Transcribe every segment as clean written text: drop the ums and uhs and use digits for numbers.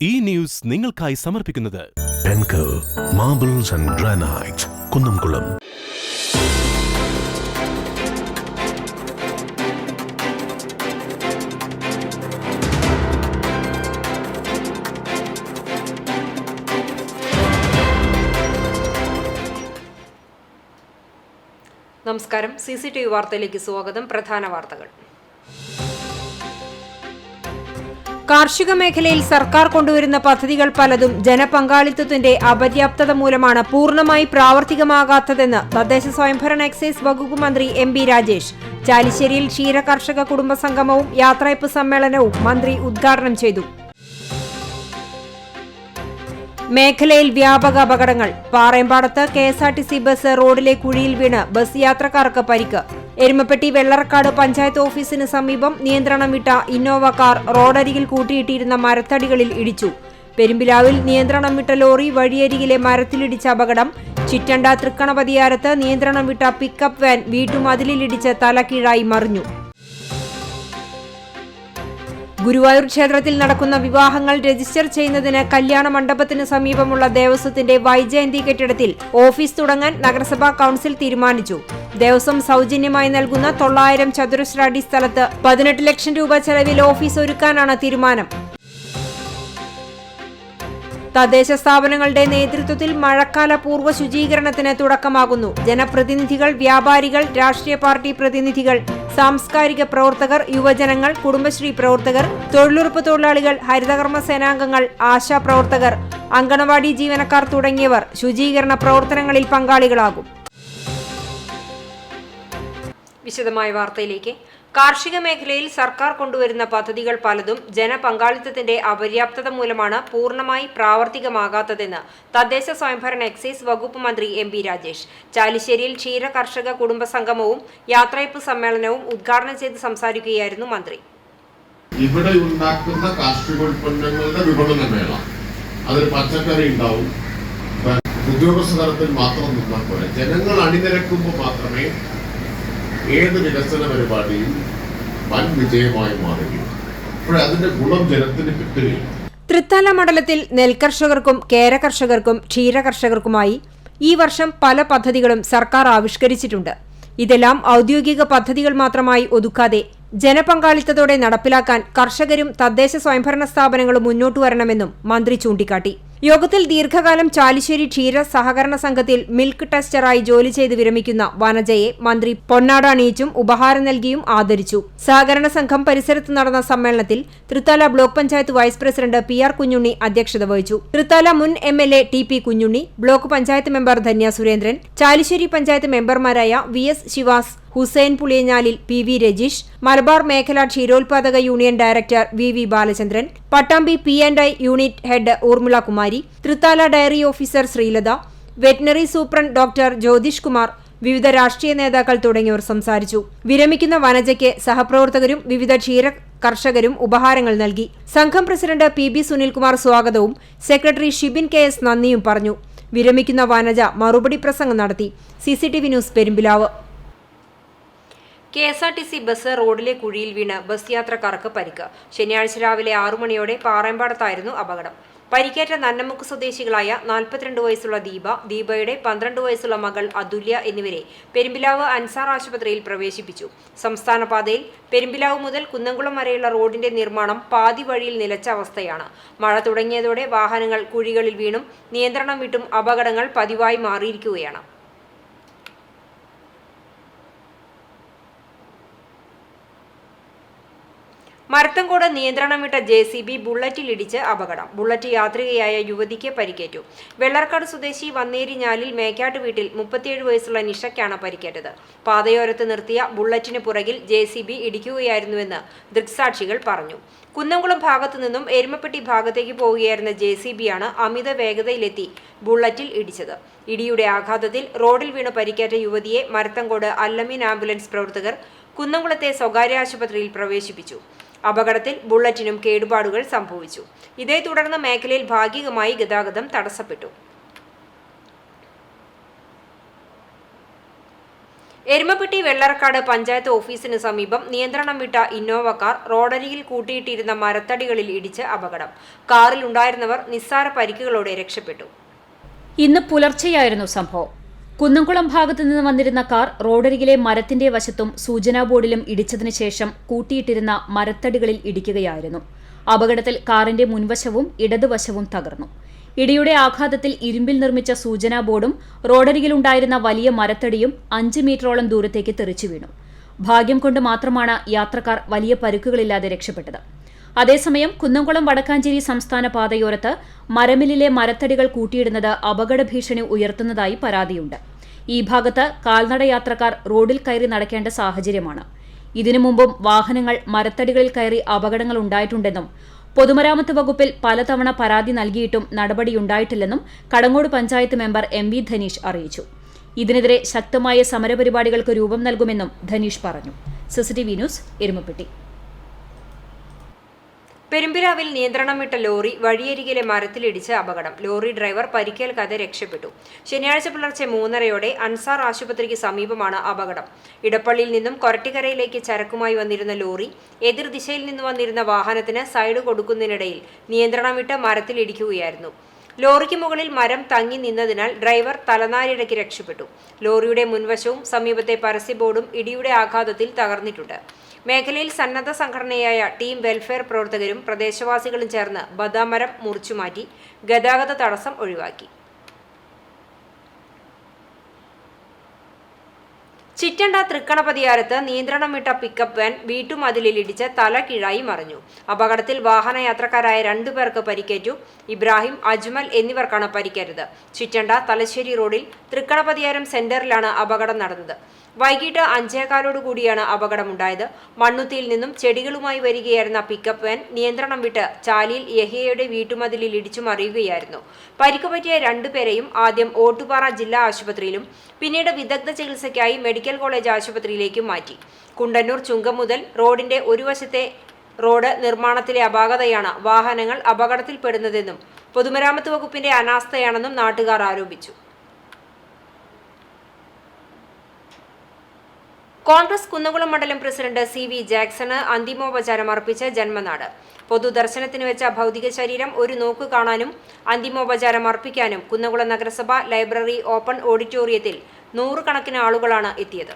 ഈ ന്യൂസ് നിങ്ങൾക്കായി സമർപ്പിക്കുന്നത് Enco marbles and granite Kunnamkulam. നമസ്കാരം. CCTV വാർത്തയിലേക്ക് സ്വാഗതം. പ്രധാന വാർത്തകൾ. കാർഷിക മേഖലയിൽ സർക്കാർ കൊണ്ടുവരുന്ന പദ്ധതികൾ പലതും ജനപങ്കാളിത്തത്തിന്റെ അപര്യാപ്തത മൂലമാണ് പൂർണ്ണമായി പ്രാവർത്തികമാകാത്തതെന്ന് തദ്ദേശ സ്വയംഭരണ എക്സൈസ് വകുപ്പ് മന്ത്രി MP രാജേഷ്. ചാലിശ്ശേരിയിൽ ക്ഷീര കർഷക കുടുംബ സംഗമവും യാത്രയപ്പ് സമ്മേളനവും മന്ത്രി ഉദ്ഘാടനം ചെയ്തു. മേഖലയിൽ വ്യാപക അപകടങ്ങൾ. പാറയമ്പാടത്ത് KSRTC ബസ് റോഡിലെ കുഴിയിൽ വീണ് ബസ് യാത്രക്കാർക്ക് പരിക്ക്. എരുമപ്പെട്ടി വെള്ളറക്കാട് പഞ്ചായത്ത് ഓഫീസിന് സമീപം നിയന്ത്രണം വിട്ട ഇന്നോവ കാർ റോഡരികിൽ കൂട്ടിയിട്ടിരുന്ന മരത്തടികളിൽ ഇടിച്ചു. പെരുമ്പിലാവിൽ നിയന്ത്രണം വിട്ട ലോറി വഴിയരികിലെ മരത്തിലിടിച്ച അപകടം. ചിറ്റണ്ട തൃക്കണപതിയാരത്ത് നിയന്ത്രണം വിട്ട പിക്കപ്പ് വാൻ വീട്ടുമതിലിടിച്ച് തലകീഴായി മറിഞ്ഞു. ഗുരുവായൂർ ക്ഷേത്രത്തിൽ നടക്കുന്ന വിവാഹങ്ങൾ രജിസ്റ്റർ ചെയ്യുന്നതിന് കല്യാണ മണ്ഡപത്തിന് സമീപമുള്ള ദേവസ്വത്തിന്റെ വൈജയന്തി കെട്ടിടത്തിൽ ഓഫീസ് തുടങ്ങാൻ നഗരസഭാ കൌൺസിൽ തീരുമാനിച്ചു. ദേവസ്വം സൗജന്യമായി നൽകുന്ന 900 ചതുരശ്ര അടി സ്ഥലത്ത് 18 ലക്ഷം രൂപ ചെലവിൽ ഓഫീസ് ഒരുക്കാനാണ് തീരുമാനം. തദ്ദേശ സ്ഥാപനങ്ങളുടെ നേതൃത്വത്തിൽ മഴക്കാല പൂർവ്വ ശുചീകരണത്തിന് തുടക്കമാകുന്നു. ജനപ്രതിനിധികൾ, വ്യാപാരികൾ, രാഷ്ട്രീയ പാർട്ടി പ്രതിനിധികൾ, സാംസ്കാരിക പ്രവർത്തകർ, യുവജനങ്ങൾ, കുടുംബശ്രീ പ്രവർത്തകർ, തൊഴിലുറപ്പ് തൊഴിലാളികൾ, ഹരിതകർമ്മ സേനാംഗങ്ങൾ, ആശാ പ്രവർത്തകർ, അങ്കണവാടി ജീവനക്കാർ തുടങ്ങിയവർ ശുചീകരണ പ്രവർത്തനങ്ങളിൽ പങ്കാളികളാകും. വിശദമായ വാർത്തയിലേക്ക്. കാർഷിക മേഖലയിൽ സർക്കാർ കൊണ്ടുവരുന്ന പദ്ധതികൾ പലതും ജനപങ്കാളിത്തത്തിന്റെ അപര്യാപ്തത മൂലമാണ് പൂർണ്ണമായി പ്രാവർത്തികമാകാത്തതെന്ന് തദ്ദേശ സ്വയംഭരണ എക്സൈസ് വകുപ്പ് മന്ത്രി MP രാജേഷ്. ചാലിശ്ശേരിയിൽ ക്ഷീര കർഷക കുടുംബ സംഗമവും യാത്രയപ്പ് സമ്മേളനവും ഉദ്ഘാടനം ചെയ്ത് സംസാരിക്കുകയായിരുന്നു മന്ത്രി. ഇവിടെ ഉണ്ടാക്കുന്ന കാർഷികോൽപ്പന്നങ്ങളുടെ വിപണന മേള, അതിൽ പച്ചക്കറി ഉണ്ടാവും. ഉദ്യോഗസ്ഥ തലത്തിൽ മാത്രം നിന്നാൽ പോലെ ജനങ്ങൾ അണിനിരക്കുമ്പോൾ മാത്രമേ ഏത് വികസന പരിപാടിയും വൻ വിജയമായി മാറുകയും അപ്പോൾ അതിന്റെ ഗുണം ജനത്തിന് കിട്ടുകയും. തൃത്താല മണ്ഡലത്തിൽ നെൽകർഷകർക്കും കേര കർഷകർക്കും ക്ഷീര കർഷകർക്കുമായി ഈ വർഷം പല പദ്ധതികളും സർക്കാർ ആവിഷ്കരിച്ചിട്ടുണ്ട്. ഇതെല്ലാം ഔദ്യോഗിക പദ്ധതികൾ മാത്രമായി ഒതുക്കാതെ ജനപങ്കാളിത്തത്തോടെ നടപ്പിലാക്കാൻ കർഷകരും തദ്ദേശ സ്വയംഭരണ സ്ഥാപനങ്ങളും മുന്നോട്ടു വരണമെന്നും മന്ത്രി ചൂണ്ടിക്കാട്ടി. യോഗത്തിൽ ദീർഘകാലം ചാലിശ്ശേരി ക്ഷീര സഹകരണ സംഘത്തിൽ മിൽക്ക് ടെസ്റ്ററായി ജോലി ചെയ്ത് വിരമിക്കുന്ന വനജയെ മന്ത്രി പൊന്നാട അണിയിച്ചും ഉപഹാരം നൽകിയും ആദരിച്ചു. സഹകരണ സംഘം പരിസരത്ത് നടന്ന സമ്മേളനത്തിൽ Thrithala block panchayat vice president PR Kunhunni അധ്യക്ഷത വഹിച്ചു. തൃത്താല മുൻ MLA TP Kunhunni, block panchayat member Dhanya Surendran, Chalissery panchayat മെമ്പർമാരായ VS ശിവാസ്, ഹുസൈൻ പുളിയഞ്ഞാലിൽ, PV രജീഷ്, മലബാർ മേഖലാ ക്ഷീരോത്പാദക union director VV Balachandran, Pattambi P&I unit head Urmila Kumari, Thrithala dairy officer Sreelatha, veterinary superintendent doctor Jyothish Kumar, വിവിധ രാഷ്ട്രീയ നേതാക്കൾ തുടങ്ങിയവർ സംസാരിച്ചു. വിരമിക്കുന്ന വനജയ്ക്ക് സഹപ്രവർത്തകരും വിവിധ ക്ഷീര കർഷകരും ഉപഹാരങ്ങൾ നൽകി. സംഘം പ്രസിഡന്റ് PB സുനിൽകുമാർ സ്വാഗതവും സെക്രട്ടറി ഷിബിൻ KS നന്ദിയും പറഞ്ഞു. വിരമിക്കുന്ന വനജ മറുപടി പ്രസംഗം നടത്തി. CCTV news Perumpilavu. KSRTC bus റോഡിലെ കുഴിയിൽ വീണ് ബസ് യാത്രക്കാർക്ക് പരിക്ക്. ശനിയാഴ്ച രാവിലെ 6 മണിയോടെ പാറയമ്പാടത്തായിരുന്നു അപകടം. പരിക്കേറ്റ നന്നമുക്ക് സ്വദേശികളായ 42 വയസ്സുള്ള ദീപയുടെ 12 വയസ്സുള്ള മകൾ അതുല്യ എന്നിവരെ പെരുമ്പിലാവ് അൻസാർ ആശുപത്രിയിൽ പ്രവേശിപ്പിച്ചു. സംസ്ഥാന പാതയിൽ പെരുമ്പിലാവ് മുതൽ കുന്നംകുളം വരെയുള്ള റോഡിന്റെ നിർമ്മാണം പാതി വഴിയിൽ നിലച്ച അവസ്ഥയാണ്. മഴ തുടങ്ങിയതോടെ വാഹനങ്ങൾ കുഴികളിൽ വീണും നിയന്ത്രണം വിട്ടും അപകടങ്ങൾ പതിവായി മാറിയിരിക്കുകയാണ്. മരത്തങ്കോട് നിയന്ത്രണം വിട്ട JCB ബുള്ളറ്റിലിടിച്ച് അപകടം. ബുള്ളറ്റ് യാത്രികയായ യുവതിക്ക് പരിക്കേറ്റു. വെള്ളർക്കാട് സ്വദേശി വന്നേരിഞ്ഞാലിൽ മേക്കാട്ട് വീട്ടിൽ 37 വയസ്സുള്ള നിഷയ്ക്കാണ് പരിക്കേറ്റത്. പാതയോരത്ത് നിർത്തിയ ബുള്ളറ്റിന് പുറകിൽ JCB ഇടിക്കുകയായിരുന്നുവെന്ന് ദൃക്സാക്ഷികൾ പറഞ്ഞു. കുന്നംകുളം ഭാഗത്തു നിന്നും എരുമപ്പെട്ടി ഭാഗത്തേക്ക് പോവുകയായിരുന്ന JCBയാണ് അമിത വേഗതയിലെത്തി ബുള്ളറ്റിൽ ഇടിച്ചത്. ഇടിയുടെ ആഘാതത്തിൽ റോഡിൽ വീണ് പരിക്കേറ്റ യുവതിയെ മരത്തങ്കോട് അല്ലമീൻ ആംബുലൻസ് പ്രവർത്തകർ കുന്നംകുളത്തെ സ്വകാര്യ ആശുപത്രിയിൽ പ്രവേശിപ്പിച്ചു. അപകടത്തിൽ ബുള്ളറ്റിനും കേടുപാടുകൾ സംഭവിച്ചു. ഇതേ തുടർന്ന് മേഖലയിൽ ഭാഗികമായി ഗതാഗതം തടസ്സപ്പെട്ടു. എരുമപ്പെട്ടി വെള്ളറക്കാട് പഞ്ചായത്ത് ഓഫീസിന് സമീപം നിയന്ത്രണം വിട്ട ഇന്നോവ കാർ റോഡരികിൽ കൂട്ടിയിട്ടിരുന്ന മരത്തടികളിൽ ഇടിച്ച് അപകടം. കാറിലുണ്ടായിരുന്നവർ നിസ്സാര പരിക്കുകളോടെ രക്ഷപ്പെട്ടു. ഇന്ന് പുലർച്ചെയായിരുന്നു സംഭവം. കുന്നംകുളം ഭാഗത്തു നിന്ന് വന്നിരുന്ന കാർ റോഡരികിലെ മരത്തിന്റെ വശത്തും സൂചനാ ബോർഡിലും ഇടിച്ചതിനു ശേഷം കൂട്ടിയിട്ടിരുന്ന മരത്തടികളിൽ ഇടിക്കുകയായിരുന്നു. അപകടത്തിൽ കാറിന്റെ മുൻവശവും ഇടതുവശവും തകർന്നു. ഇടിയുടെ ആഘാതത്തിൽ ഇരുമ്പിൽ നിർമ്മിച്ച സൂചനാ ബോർഡും റോഡരികിലുണ്ടായിരുന്ന വലിയ മരത്തടിയും 5 മീറ്ററോളം ദൂരത്തേക്ക് തെറിച്ചു വീണു. ഭാഗ്യം കൊണ്ട് മാത്രമാണ് യാത്രക്കാർ വലിയ പരുക്കുകളില്ലാതെ രക്ഷപ്പെട്ടത്. അതേസമയം കുന്നംകുളം വടക്കാഞ്ചേരി സംസ്ഥാന പാതയോരത്ത് മരമില്ലിലെ മരത്തടികൾ കൂട്ടിയിടുന്നത് അപകട ഭീഷണി ഉയർത്തുന്നതായി പരാതിയുണ്ട്. ഈ ഭാഗത്ത് കാൽനട യാത്രക്കാർ റോഡിൽ കയറി നടക്കേണ്ട സാഹചര്യമാണ്. ഇതിനു മുമ്പും വാഹനങ്ങൾ മരത്തടികളിൽ കയറി അപകടങ്ങൾ ഉണ്ടായിട്ടുണ്ടെന്നും പൊതുമരാമത്ത് വകുപ്പിൽ പലതവണ പരാതി നൽകിയിട്ടും നടപടിയുണ്ടായിട്ടില്ലെന്നും കടങ്ങോട് പഞ്ചായത്ത് മെമ്പർ MV ധനീഷ് അറിയിച്ചു. ഇതിനെതിരെ ശക്തമായ സമരപരിപാടികൾക്ക് രൂപം നൽകുമെന്നും ധനീഷ് പറഞ്ഞു. CCTV news, Erumapetty. പെരുമ്പിലാവിൽ നിയന്ത്രണം വിട്ട ലോറി വഴിയരികിലെ മരത്തിലിടിച്ച് അപകടം. ലോറി ഡ്രൈവർ പരിക്കേൽക്കാതെ രക്ഷപ്പെട്ടു. ശനിയാഴ്ച പുലർച്ചെ 3:30 അൻസാർ ആശുപത്രിക്ക് സമീപമാണ് അപകടം. ഇടപ്പള്ളിയിൽ നിന്നും കൊരട്ടിക്കരയിലേക്ക് ചരക്കുമായി വന്നിരുന്ന ലോറി എതിർദിശയിൽ നിന്ന് വന്നിരുന്ന വാഹനത്തിന് സൈഡ് കൊടുക്കുന്നതിനിടയിൽ നിയന്ത്രണം വിട്ട് മരത്തിലിടിക്കുകയായിരുന്നു. ലോറിക്ക് മുകളിൽ മരം തങ്ങി നിന്നതിനാൽ ഡ്രൈവർ തലനാരിഴയ്ക്ക് രക്ഷപ്പെട്ടു. ലോറിയുടെ മുൻവശവും സമീപത്തെ പരസ്യ ബോർഡും ഇടിയുടെ ആഘാതത്തിൽ തകർന്നിട്ടുണ്ട്. മേഖലയിൽ സന്നദ്ധ സംഘടനയായ ടീം വെൽഫെയർ പ്രവർത്തകരും പ്രദേശവാസികളും ചേർന്ന് ബദാമരം മുറിച്ചുമാറ്റി ഗതാഗത തടസ്സം ഒഴിവാക്കി. ചിറ്റണ്ട തൃക്കണപതിയാരത്ത് നിയന്ത്രണം വിട്ട പിക്കപ്പ് വാൻ വീട്ടുമതിലിടിച്ച് തല കീഴായി മറിഞ്ഞു. അപകടത്തിൽ വാഹനയാത്രക്കാരായ 2 പേർക്ക് പരിക്കേറ്റു. ഇബ്രാഹിം, അജ്മൽ എന്നിവർക്കാണ് പരിക്കേറ്റത്. ചിറ്റണ്ട തലശ്ശേരി റോഡിൽ തൃക്കണപതിയാരം സെന്ററിലാണ് അപകടം നടന്നത്. വൈകിട്ട് 5:15 അപകടമുണ്ടായത്. മണ്ണുത്തിയിൽ നിന്നും ചെടികളുമായി വരികയായിരുന്ന പിക്കപ്പ് വാൻ നിയന്ത്രണം വിട്ട് ചാലിയിൽ യഹിയയുടെ വീട്ടുമതിലിൽ ഇടിച്ചു മറിയുകയായിരുന്നു. പരിക്കുപറ്റിയ 2 പേരെയും ആദ്യം ഓട്ടുപാറ ജില്ലാ ആശുപത്രിയിലും പിന്നീട് വിദഗ്ധ ചികിത്സയ്ക്കായി മെഡിക്കൽ കോളേജ് ആശുപത്രിയിലേക്കും മാറ്റി. കുണ്ടന്നൂർ ചുങ്കം മുതൽ റോഡിന്റെ ഒരു വശത്തെ റോഡ് നിർമ്മാണത്തിലെ അപാകതയാണ് വാഹനങ്ങൾ അപകടത്തിൽപ്പെടുന്നതെന്നും പൊതുമരാമത്ത് വകുപ്പിന്റെ അനാസ്ഥയാണെന്നും നാട്ടുകാർ ആരോപിച്ചു. കോൺഗ്രസ് കുന്നംകുളം മണ്ഡലം പ്രസിഡന്റ് CV ജാക്സണ് അന്തിമോപചാരം അർപ്പിച്ച ജന്മനാട്. പൊതുദർശനത്തിന് വെച്ച ഭൗതിക ശരീരം ഒരു നോക്ക് കാണാനും അന്തിമോപചാരം അർപ്പിക്കാനും കുന്നംകുളം നഗരസഭ ലൈബ്രറി ഓപ്പൺ ഓഡിറ്റോറിയത്തിൽ 100 കണക്കിന് ആളുകളാണ് എത്തിയത്.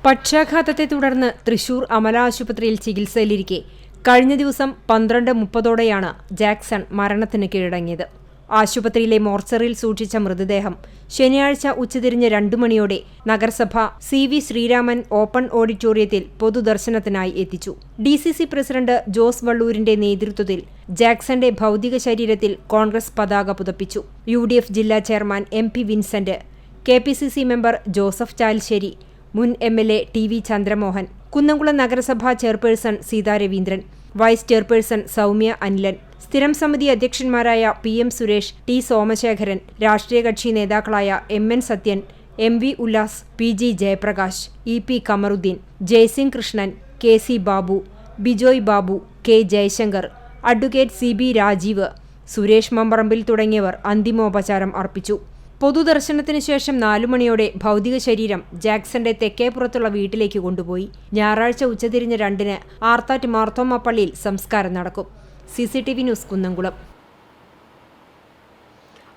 പക്ഷാഘാതത്തെ തുടർന്ന് തൃശൂർ അമല ആശുപത്രിയിൽ ചികിത്സയിലിരിക്കെ കഴിഞ്ഞ ദിവസം 12:30 ജാക്സൺ മരണത്തിന് കീഴടങ്ങിയത്. ആശുപത്രിയിലെ മോർച്ചറിയിൽ സൂക്ഷിച്ച മൃതദേഹം ശനിയാഴ്ച ഉച്ചതിരിഞ്ഞ് 2 മണിയോടെ നഗരസഭ CV ശ്രീരാമൻ ഓപ്പൺ ഓഡിറ്റോറിയത്തിൽ പൊതുദർശനത്തിനായി എത്തിച്ചു. DCC പ്രസിഡന്റ് ജോസ് വള്ളൂരിന്റെ നേതൃത്വത്തിൽ ജാക്സന്റെ ഭൗതിക ശരീരത്തിൽ കോൺഗ്രസ് പതാക പുതപ്പിച്ചു. UDF ജില്ലാ chairman MP Vincent, KPCC member Joseph Chalissery, മുൻ MLA TV ചന്ദ്രമോഹൻ, കുന്നംകുളം നഗരസഭാ chairperson Seetha Raveendran, vice chairperson Soumya Anilan, സ്ഥിരം സമിതി അധ്യക്ഷന്മാരായ PM സുരേഷ്, T സോമശേഖരൻ, രാഷ്ട്രീയ കക്ഷി നേതാക്കളായ MN Sathyan, MV Ullas, PG Jayaprakash, EP Kamaruddin, Jayasingh Krishnan, KC Babu, Bijoy Babu, K Jayashankar, advocate CB Rajeev, Suresh Mamparambil തുടങ്ങിയവർ അന്തിമോപചാരം അർപ്പിച്ചു. പൊതുദർശനത്തിന് ശേഷം 4 മണിയോടെ ഭൗതിക ശരീരം ജാക്സന്റെ തെക്കേപ്പുറത്തുള്ള വീട്ടിലേക്ക് കൊണ്ടുപോയി. ഞായറാഴ്ച ഉച്ചതിരിഞ്ഞ് 2 ആർത്താറ്റ് മാർത്തോമ പള്ളിയിൽ സംസ്കാരം നടക്കും. CCTV news, Kunnamkulam.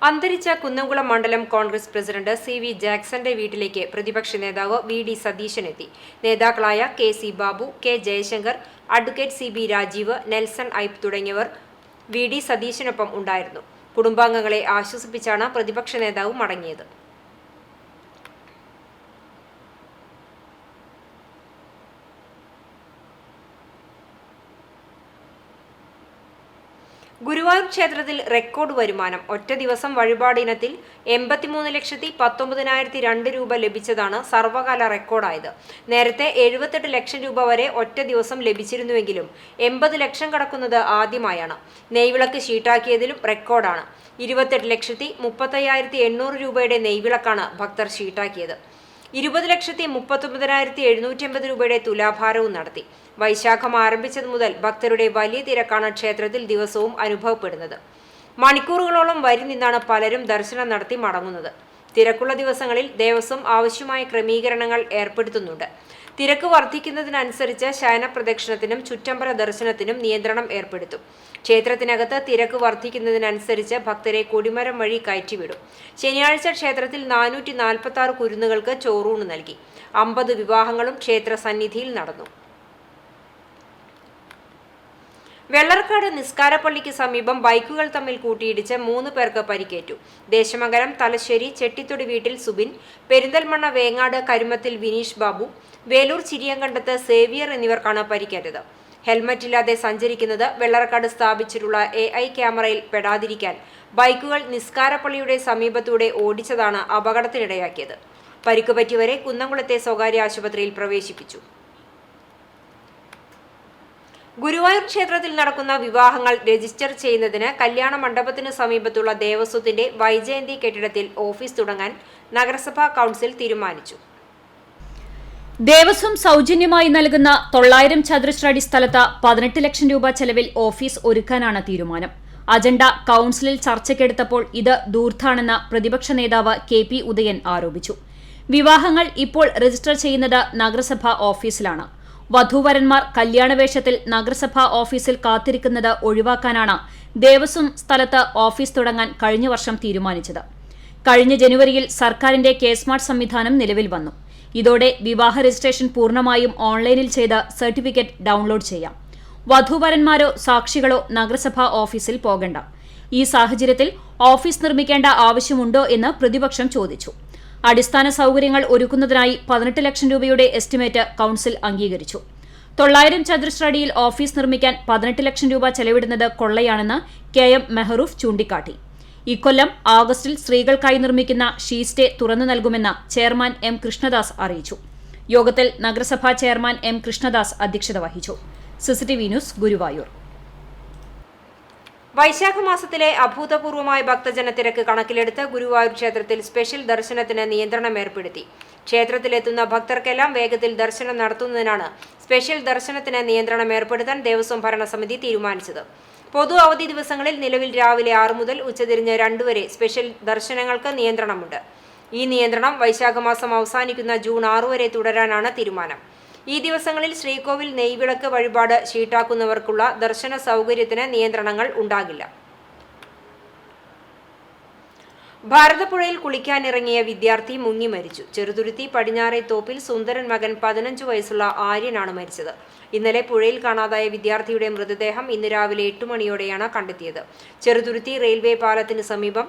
അന്തരിച്ച കുന്നംകുളം മണ്ഡലം കോൺഗ്രസ് പ്രസിഡന്റ് CV ജാക്സന്റെ വീട്ടിലേക്ക് പ്രതിപക്ഷ നേതാവ് VD സതീശൻ എത്തി. നേതാക്കളായ KC Babu, K Jayashankar, advocate CB Rajeev, Nelson Aipe തുടങ്ങിയവർ VD സതീശനൊപ്പം ഉണ്ടായിരുന്നു. കുടുംബാംഗങ്ങളെ ആശ്വസിപ്പിച്ചാണ് പ്രതിപക്ഷ നേതാവ് മടങ്ങിയത്. ഗുരുവായൂർ ക്ഷേത്രത്തിൽ റെക്കോർഡ് വരുമാനം. ഒറ്റ ദിവസം വഴിപാട് ഇനത്തിൽ 83,19,002 രൂപ ലഭിച്ചതാണ് സർവകാല റെക്കോർഡായത്. നേരത്തെ 78 ലക്ഷം രൂപ വരെ ഒറ്റ ദിവസം ലഭിച്ചിരുന്നുവെങ്കിലും 80 ലക്ഷം കടക്കുന്നത് ആദ്യമായാണ്. നെയ്വിളക്ക് ഷീട്ടാക്കിയതിലും റെക്കോർഡാണ്. 28,35,800 രൂപയുടെ നെയ്വിളക്കാണ് ഭക്തർ ഷീട്ടാക്കിയത്. 20,39,750 രൂപയുടെ തുലാഭാരവും നടത്തി. വൈശാഖം ആരംഭിച്ചതു മുതൽ ഭക്തരുടെ വലിയ തിരക്കാണ് ക്ഷേത്രത്തിൽ ദിവസവും അനുഭവപ്പെടുന്നത്. മണിക്കൂറുകളോളം വരി നിന്നാണ് പലരും ദർശനം നടത്തി മടങ്ങുന്നത്. തിരക്കുള്ള ദിവസങ്ങളിൽ ദേവസ്വം ആവശ്യമായ ക്രമീകരണങ്ങൾ ഏർപ്പെടുത്തുന്നുണ്ട്. തിരക്ക് വർദ്ധിക്കുന്നതിനനുസരിച്ച് ശയന പ്രദക്ഷിണത്തിനും ചുറ്റമ്പല ദർശനത്തിനും നിയന്ത്രണം ഏർപ്പെടുത്തും. ക്ഷേത്രത്തിനകത്ത് തിരക്ക് വർദ്ധിക്കുന്നതിനനുസരിച്ച് ഭക്തരെ കൊടിമരം വഴി കയറ്റിവിടും. ശനിയാഴ്ച ക്ഷേത്രത്തിൽ 446 കുരുന്നുകൾക്ക് ചോറൂണ് നൽകി. 50 വിവാഹങ്ങളും ക്ഷേത്ര സന്നിധിയിൽ നടന്നു. വെള്ളർക്കാട് നിസ്കാരപ്പള്ളിക്ക് സമീപം ബൈക്കുകൾ തമ്മിൽ കൂട്ടിയിടിച്ച് 3 പേർക്ക് പരിക്കേറ്റു. ദേശമംഗലം തലശ്ശേരി ചെട്ടിത്തൊടി വീട്ടിൽ സുബിൻ, പെരിന്തൽമണ്ണ വേങ്ങാട് കരുമത്തിൽ വിനീഷ് ബാബു, വേലൂർ ചിരിയങ്കണ്ടത്ത് സേവിയർ എന്നിവർക്കാണ് പരിക്കേറ്റത്. ഹെൽമറ്റില്ലാതെ സഞ്ചരിക്കുന്നത്, വെള്ളർക്കാട് സ്ഥാപിച്ചിട്ടുള്ള AI ക്യാമറയിൽ പെടാതിരിക്കാൻ ബൈക്കുകൾ നിസ്കാരപ്പള്ളിയുടെ സമീപത്തൂടെ ഓടിച്ചതാണ് അപകടത്തിനിടയാക്കിയത്. പരിക്കുപറ്റിയവരെ കുന്നംകുളത്തെ സ്വകാര്യ ആശുപത്രിയിൽ പ്രവേശിപ്പിച്ചു. ഗുരുവായൂർ ക്ഷേത്രത്തിൽ നടക്കുന്ന വിവാഹങ്ങൾ രജിസ്റ്റർ ചെയ്യുന്നതിന് കല്യാണ മണ്ഡപത്തിനു സമീപത്തുള്ള ദേവസ്വത്തിന്റെ വൈജയന്തി കെട്ടിടത്തിൽ ഓഫീസ് തുടങ്ങാൻ നഗരസഭാ കൗൺസിൽ തീരുമാനിച്ചു. ദേവസ്വം സൗജന്യമായി നൽകുന്ന 900 ചതുരശ്ര അടി സ്ഥലത്ത് 18 ലക്ഷം രൂപ ചെലവിൽ ഓഫീസ് ഒരുക്കാനാണ് തീരുമാനം. അജണ്ട കൗൺസിലിൽ ചർച്ചയ്ക്കെടുത്തപ്പോൾ ഇത് ദൂർത്ഥാണെന്ന് പ്രതിപക്ഷ നേതാവ് KP ഉദയൻ ആരോപിച്ചു. വിവാഹങ്ങൾ ഇപ്പോൾ രജിസ്റ്റർ ചെയ്യുന്നത് നഗരസഭാ ഓഫീസിലാണ്. വധൂവരന്മാർ കല്യാണവേഷത്തിൽ നഗരസഭാ ഓഫീസിൽ കാത്തിരിക്കുന്നത് ഒഴിവാക്കാനാണ് ദേവസ്വം സ്ഥലത്ത് ഓഫീസ് തുടങ്ങാൻ കഴിഞ്ഞ വർഷം തീരുമാനിച്ചത്. കഴിഞ്ഞ ജനുവരിയിൽ സർക്കാരിന്റെ കെ-സ്മാർട്ട് സംവിധാനം നിലവിൽ വന്നു. ഇതോടെ വിവാഹ രജിസ്ട്രേഷൻ പൂർണ്ണമായും ഓൺലൈനിൽ ചെയ്ത് സർട്ടിഫിക്കറ്റ് ഡൗൺലോഡ് ചെയ്യാം. വധൂവരന്മാരോ സാക്ഷികളോ നഗരസഭാ ഓഫീസിൽ പോകണ്ട. ഈ സാഹചര്യത്തിൽ ഓഫീസ് നിർമ്മിക്കേണ്ട ആവശ്യമുണ്ടോ എന്ന് പ്രതിപക്ഷം ചോദിച്ചു. അടിസ്ഥാന സൗകര്യങ്ങൾ ഒരുക്കുന്നതിനായി 18 ലക്ഷം രൂപയുടെ എസ്റ്റിമേറ്റ് കൗൺസിൽ അംഗീകരിച്ചു. 900 ചതുരശ്ര അടിയിൽ ഓഫീസ് നിർമ്മിക്കാൻ 18 ലക്ഷം രൂപ ചെലവിടുന്നത് കൊള്ളയാണെന്ന് KM മെഹറൂഫ് ചൂണ്ടിക്കാട്ടി. ഇക്കൊല്ലം ആഗസ്റ്റിൽ സ്ത്രീകൾക്കായി നിർമ്മിക്കുന്ന ഷീസ്റ്റേ തുറന്നു നൽകുമെന്ന് ചെയർമാൻ M കൃഷ്ണദാസ് അറിയിച്ചു. യോഗത്തിൽ നഗരസഭാ ചെയർമാൻ M കൃഷ്ണദാസ് അധ്യക്ഷത വഹിച്ചു. CCTV news, Guruvayur. വൈശാഖ മാസത്തിലെ അഭൂതപൂർവമായ ഭക്തജനത്തിരക്ക് കണക്കിലെടുത്ത് ഗുരുവായൂർ ക്ഷേത്രത്തിൽ സ്പെഷ്യൽ ദർശനത്തിന് നിയന്ത്രണം ഏർപ്പെടുത്തി. ക്ഷേത്രത്തിലെത്തുന്ന ഭക്തർക്കെല്ലാം വേഗത്തിൽ ദർശനം നടത്തുന്നതിനാണ് സ്പെഷ്യൽ ദർശനത്തിന് നിയന്ത്രണം ഏർപ്പെടുത്താൻ ദേവസ്വം ഭരണസമിതി തീരുമാനിച്ചത്. പൊതു അവധി ദിവസങ്ങളിൽ നിലവിൽ രാവിലെ 6 മുതൽ ഉച്ചതിരിഞ്ഞ് 2 വരെ സ്പെഷ്യൽ ദർശനങ്ങൾക്ക് നിയന്ത്രണമുണ്ട്. ഈ നിയന്ത്രണം വൈശാഖ മാസം അവസാനിക്കുന്ന ജൂൺ 6 വരെ തുടരാനാണ് തീരുമാനം. ഈ ദിവസങ്ങളിൽ ശ്രീകോവിൽ നെയ്വിളക്ക് വഴിപാട് ഷീട്ടാക്കുന്നവർക്കുള്ള ദർശന സൗകര്യത്തിന് നിയന്ത്രണങ്ങൾ ഉണ്ടാകില്ല. ഭാരതപ്പുഴയിൽ കുളിക്കാനിറങ്ങിയ വിദ്യാർത്ഥി മുങ്ങി മരിച്ചു. ചെറുതുരുത്തി പടിഞ്ഞാറെ തോപ്പിൽ സുന്ദരൻ മകൻ 15 വയസ്സുള്ള ആര്യനാണ് മരിച്ചത്. ഇന്നലെ പുഴയിൽ കാണാതായ വിദ്യാർത്ഥിയുടെ മൃതദേഹം ഇന്ന് രാവിലെ 8 മണിയോടെയാണ് കണ്ടെത്തിയത്. ചെറുതുരുത്തി റെയിൽവേ പാലത്തിന് സമീപം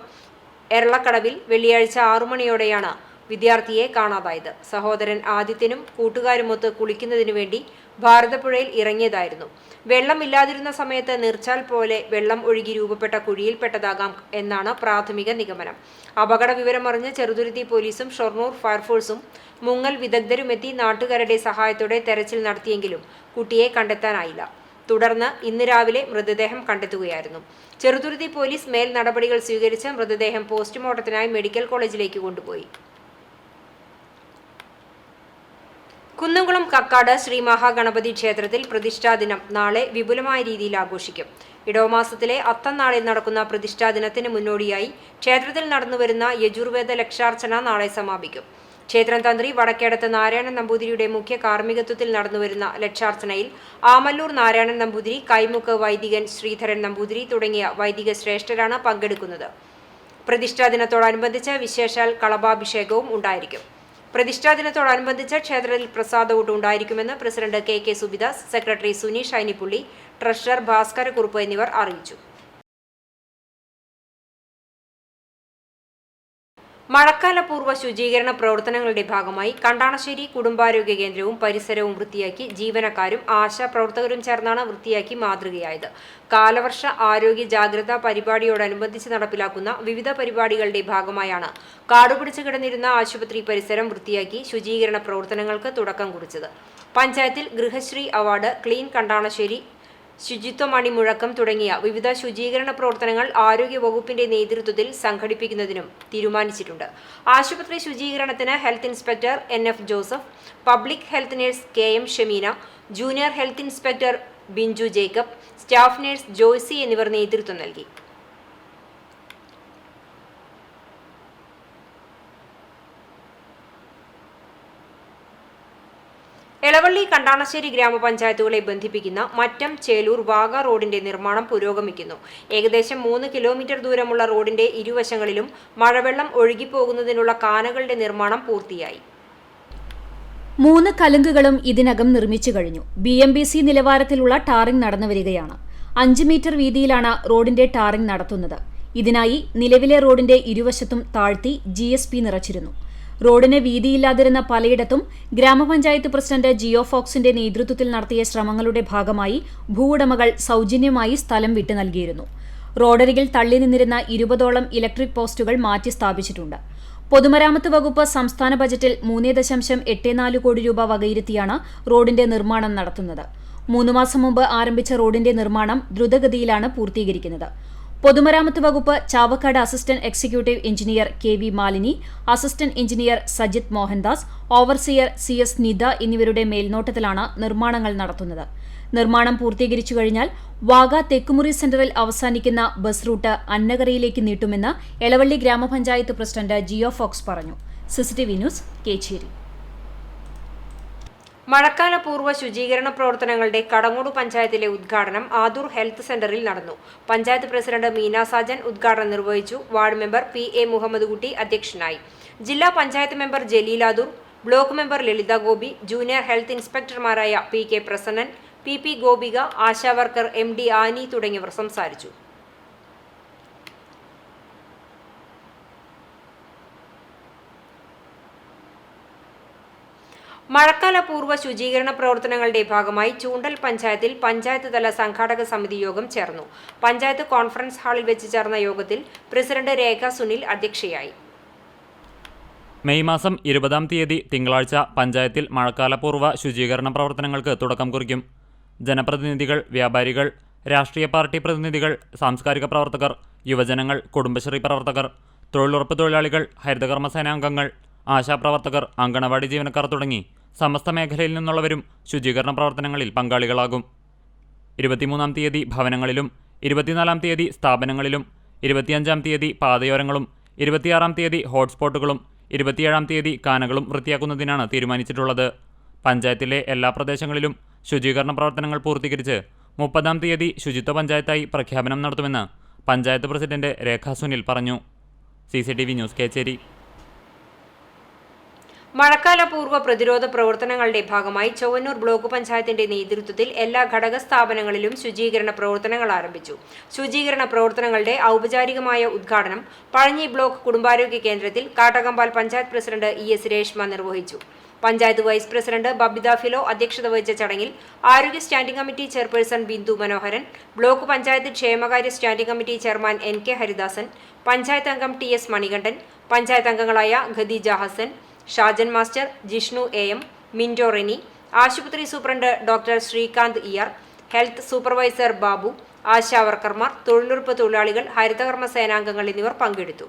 എറളക്കടവിൽ വെള്ളിയാഴ്ച 6 മണിയോടെയാണ് വിദ്യാർത്ഥിയെ കാണാതായത്. സഹോദരൻ ആദിത്യനും കൂട്ടുകാരുമൊത്ത് കുളിക്കുന്നതിനു വേണ്ടി ഭാരതപ്പുഴയിൽ ഇറങ്ങിയതായിരുന്നു. വെള്ളമില്ലാതിരുന്ന സമയത്ത് നീർച്ചാൽ പോലെ വെള്ളം ഒഴുകി രൂപപ്പെട്ട കുഴിയിൽപ്പെട്ടതാകാം എന്നാണ് പ്രാഥമിക നിഗമനം. അപകട വിവരമറിഞ്ഞ് ചെറുതുരുത്തി പോലീസും ഷൊർണൂർ ഫയർഫോഴ്സും മുങ്ങൽ വിദഗ്ധരുമെത്തി നാട്ടുകാരുടെ സഹായത്തോടെ തെരച്ചിൽ നടത്തിയെങ്കിലും കുട്ടിയെ കണ്ടെത്താനായില്ല. തുടർന്ന് ഇന്ന് രാവിലെ മൃതദേഹം കണ്ടെത്തുകയായിരുന്നു. ചെറുതുരുത്തി പോലീസ് മേൽ നടപടികൾ സ്വീകരിച്ച് മൃതദേഹം പോസ്റ്റ്മോർട്ടത്തിനായി മെഡിക്കൽ കോളേജിലേക്ക് കൊണ്ടുപോയി. കുന്നംകുളം കക്കാട് ശ്രീ മഹാഗണപതി ക്ഷേത്രത്തിൽ പ്രതിഷ്ഠാദിനം നാളെ വിപുലമായ രീതിയിൽ ആഘോഷിക്കും. ഇടവമാസത്തിലെ അത്തംനാളിൽ നടക്കുന്ന പ്രതിഷ്ഠാദിനത്തിന് മുന്നോടിയായി ക്ഷേത്രത്തിൽ നടന്നുവരുന്ന യജുർവേദ ലക്ഷാർച്ചന നാളെ സമാപിക്കും. ക്ഷേത്രം തന്ത്രി വടക്കേടത്ത് നാരായണൻ നമ്പൂതിരിയുടെ മുഖ്യ കാർമ്മികത്വത്തിൽ നടന്നുവരുന്ന ലക്ഷാർച്ചനയിൽ ആമല്ലൂർ നാരായണൻ നമ്പൂതിരി, കൈമുക്ക് വൈദികൻ ശ്രീധരൻ നമ്പൂതിരി തുടങ്ങിയ വൈദിക ശ്രേഷ്ഠരാണ് പങ്കെടുക്കുന്നത്. പ്രതിഷ്ഠാദിനത്തോടനുബന്ധിച്ച് വിശേഷാൽ കളഭാഭിഷേകവും ഉണ്ടായിരിക്കും. പ്രതിഷ്ഠാദിനത്തോടനുബന്ധിച്ച് ക്ഷേത്രത്തിൽ പ്രസാദകൂട്ട് ഉണ്ടായിരിക്കുമെന്ന് president KK Subidas, secretary Suneesh Ainippulli, treasurer Bhaskarakurup എന്നിവർ അറിയിച്ചു. മഴക്കാലപൂർവ്വ ശുചീകരണ പ്രവർത്തനങ്ങളുടെ ഭാഗമായി കണ്ടാണശ്ശേരി കുടുംബാരോഗ്യ കേന്ദ്രവും പരിസരവും വൃത്തിയാക്കി ജീവനക്കാരും ആശാപ്രവർത്തകരും ചേർന്നാണ് വൃത്തിയാക്കി മാതൃകയായത്. കാലവർഷ ആരോഗ്യ ജാഗ്രതാ പരിപാടിയോടനുബന്ധിച്ച് നടപ്പിലാക്കുന്ന വിവിധ പരിപാടികളുടെ ഭാഗമായാണ് കാടുപിടിച്ചു കിടന്നിരുന്ന ആശുപത്രി പരിസരം വൃത്തിയാക്കി ശുചീകരണ പ്രവർത്തനങ്ങൾക്ക് തുടക്കം കുറിച്ചത്. പഞ്ചായത്തിൽ ഗൃഹശ്രീ അവാർഡ്, ക്ലീൻ കണ്ടാണശ്ശേരി, ശുചിത്വമണി മുഴക്കം തുടങ്ങിയ വിവിധ ശുചീകരണ പ്രവർത്തനങ്ങൾ ആരോഗ്യവകുപ്പിന്റെ നേതൃത്വത്തിൽ സംഘടിപ്പിക്കുന്നതിനും തീരുമാനിച്ചിട്ടുണ്ട്. ആശുപത്രി ശുചീകരണത്തിന് health inspector NF Joseph, public health nurse KM Shameena, junior health inspector Binju Jacob, staff nurse Joicy എന്നിവർ നേതൃത്വം നൽകി. എളവള്ളി കണ്ടാണശ്ശേരി ഗ്രാമപഞ്ചായത്തുകളെ ബന്ധിപ്പിക്കുന്ന മറ്റം ചേലൂർ വാഗ റോഡിന്റെ നിർമ്മാണം പുരോഗമിക്കുന്നു. ഏകദേശം 3 കിലോമീറ്റർ ദൂരമുള്ള റോഡിന്റെ ഇരുവശങ്ങളിലും മഴവെള്ളം ഒഴുകിപ്പോകുന്നതിനുള്ള കാനകളുടെ നിർമ്മാണം പൂർത്തിയായി. 3 കലുങ്കുകളും ഇതിനകം നിർമ്മിച്ചു കഴിഞ്ഞു. BMBC നിലവാരത്തിലുള്ള ടാറിംഗ് നടന്നുവരികയാണ്. 5 മീറ്റർ വീതിയിലാണ് റോഡിന്റെ ടാറിംഗ് നടത്തുന്നത്. ഇതിനായി നിലവിലെ റോഡിന്റെ ഇരുവശത്തും താഴ്ത്തി GSP നിറച്ചിരുന്നു. റോഡിന് വീതിയില്ലാതിരുന്ന പലയിടത്തും ഗ്രാമപഞ്ചായത്ത് പ്രസിഡന്റ് ജിയോ ഫോക്സിന്റെ നേതൃത്വത്തിൽ നടത്തിയ ശ്രമങ്ങളുടെ ഭാഗമായി ഭൂവുടമകൾ സൗജന്യമായി സ്ഥലം വിട്ടു നൽകിയിരുന്നു. റോഡരികിൽ തള്ളി നിന്നിരുന്ന 20ഓളം ഇലക്ട്രിക് പോസ്റ്റുകൾ മാറ്റി സ്ഥാപിച്ചിട്ടുണ്ട്. പൊതുമരാമത്ത് വകുപ്പ് സംസ്ഥാന ബജറ്റിൽ 3.84 കോടി രൂപ വകയിരുത്തിയാണ് റോഡിന്റെ നിർമ്മാണം നടത്തുന്നത്. 3 മാസം മുമ്പ് ആരംഭിച്ച റോഡിന്റെ നിർമ്മാണം ദ്രുതഗതിയിലാണ് പൂർത്തീകരിക്കുന്നത്. പൊതുമരാമത്ത് വകുപ്പ് Chavakkad assistant executive engineer KV Malini, assistant engineer Sajith Mohandas, overseer CS Nitha എന്നിവരുടെ മേൽനോട്ടത്തിലാണ് നിർമ്മാണങ്ങൾ നടത്തുന്നത്. നിർമ്മാണം പൂർത്തീകരിച്ചു കഴിഞ്ഞാൽ വാഗ തെക്കുമുറി സെന്ററിൽ അവസാനിക്കുന്ന ബസ് റൂട്ട് അന്നകരയിലേക്ക് നീട്ടുമെന്ന് എളവള്ളി ഗ്രാമപഞ്ചായത്ത് പ്രസിഡന്റ് ജിയോ ഫോക്സ് പറഞ്ഞു. CCTV news, Kechery. മഴക്കാലപൂർവ്വ ശുചീകരണ പ്രവർത്തനങ്ങളുടെ കടങ്ങോട് പഞ്ചായത്തിലെ ഉദ്ഘാടനം ആദൂർ ഹെൽത്ത് സെന്ററിൽ നടന്നു. പഞ്ചായത്ത് പ്രസിഡന്റ് മീന സാജൻ ഉദ്ഘാടനം നിർവഹിച്ചു. Ward member PA Muhammad Kutty അധ്യക്ഷനായി. ജില്ലാ panchayat member Jaleel Adoor, block member Lalitha Gopi, junior health ഇൻസ്പെക്ടർമാരായ PK പ്രസന്നൻ, PP ഗോപിക, ആശാവർക്കർ MD ആനി തുടങ്ങിയവർ സംസാരിച്ചു. മഴക്കാലപൂർവ്വ ശുചീകരണ പ്രവർത്തനങ്ങളുടെ ഭാഗമായി ചൂണ്ടൽ പഞ്ചായത്തിൽ പഞ്ചായത്ത് തല സംഘാടക സമിതി യോഗം ചേർന്നു. പഞ്ചായത്ത് കോൺഫറൻസ് ഹാളിൽ വെച്ച് ചേർന്ന യോഗത്തിൽ പ്രസിഡന്റ് രേഖ സുനിൽ അധ്യക്ഷയായി. മെയ് മാസം 20-ാം തീയതി തിങ്കളാഴ്ച പഞ്ചായത്തിൽ മഴക്കാലപൂർവ്വ ശുചീകരണ പ്രവർത്തനങ്ങൾക്ക് തുടക്കം കുറിക്കും. ജനപ്രതിനിധികൾ, വ്യാപാരികൾ, രാഷ്ട്രീയ പാർട്ടി പ്രതിനിധികൾ, സാംസ്കാരിക പ്രവർത്തകർ, യുവജനങ്ങൾ, കുടുംബശ്രീ പ്രവർത്തകർ, തൊഴിലുറപ്പ് തൊഴിലാളികൾ, ഹരിതകർമ്മസേനാംഗങ്ങൾ, ആശാപ്രവർത്തകർ, അങ്കണവാടി ജീവനക്കാർ തുടങ്ങി സമസ്ത മേഖലയിൽ നിന്നുള്ളവരും ശുചീകരണ പ്രവർത്തനങ്ങളിൽ പങ്കാളികളാകും. 23-ാം തീയതി ഭവനങ്ങളിലും 24-ാം തീയതി സ്ഥാപനങ്ങളിലും 25-ാം തീയതി പാതയോരങ്ങളും 26-ാം തീയതി ഹോട്ട്സ്പോട്ടുകളും 27-ാം തീയതി കാനകളും വൃത്തിയാക്കുന്നതിനാണ് തീരുമാനിച്ചിട്ടുള്ളത്. പഞ്ചായത്തിലെ എല്ലാ പ്രദേശങ്ങളിലും ശുചീകരണ പ്രവർത്തനങ്ങൾ പൂർത്തീകരിച്ച് 30-ാം തീയതി ശുചിത്വ പഞ്ചായത്തായി പ്രഖ്യാപനം നടത്തുമെന്ന് പഞ്ചായത്ത് പ്രസിഡന്റ് രേഖ സുനിൽ പറഞ്ഞു. CCTV news, Kechery. മഴക്കാലപൂർവ്വ പ്രതിരോധ പ്രവർത്തനങ്ങളുടെ ഭാഗമായി ചൊവ്വന്നൂർ ബ്ലോക്ക് പഞ്ചായത്തിന്റെ നേതൃത്വത്തിൽ എല്ലാ ഘടക സ്ഥാപനങ്ങളിലും ശുചീകരണ പ്രവർത്തനങ്ങൾ ആരംഭിച്ചു. ശുചീകരണ പ്രവർത്തനങ്ങളുടെ ഔപചാരികമായ ഉദ്ഘാടനം പഴഞ്ഞി ബ്ലോക്ക് കുടുംബാരോഗ്യ കേന്ദ്രത്തിൽ കാട്ടകമ്പാൽ പഞ്ചായത്ത് പ്രസിഡന്റ് ES രേഷ്മ നിർവഹിച്ചു. പഞ്ചായത്ത് വൈസ് പ്രസിഡന്റ് ബബിത ഫിലോ അധ്യക്ഷത വഹിച്ച ചടങ്ങിൽ ആരോഗ്യ standing committee chairperson Bindu Manoharan, block panchayat ക്ഷേമകാര്യ standing committee chairman NK Haridasan, panchayat അംഗം TS മണികണ്ഠൻ, പഞ്ചായത്ത് അംഗങ്ങളായ ഖദീജ ഹസൻ, ഷാജൻ മാസ്റ്റർ, ജിഷ്ണു AM, മിൻറ്റോ റെനി, ആശുപത്രി superintendent doctor Srikanth ER, health supervisor Babu, ആശാവർക്കർമാർ, തൊഴിലുറപ്പ് തൊഴിലാളികൾ, ഹരിതകർമ്മ സേനാംഗങ്ങൾ എന്നിവർ പങ്കെടുത്തു.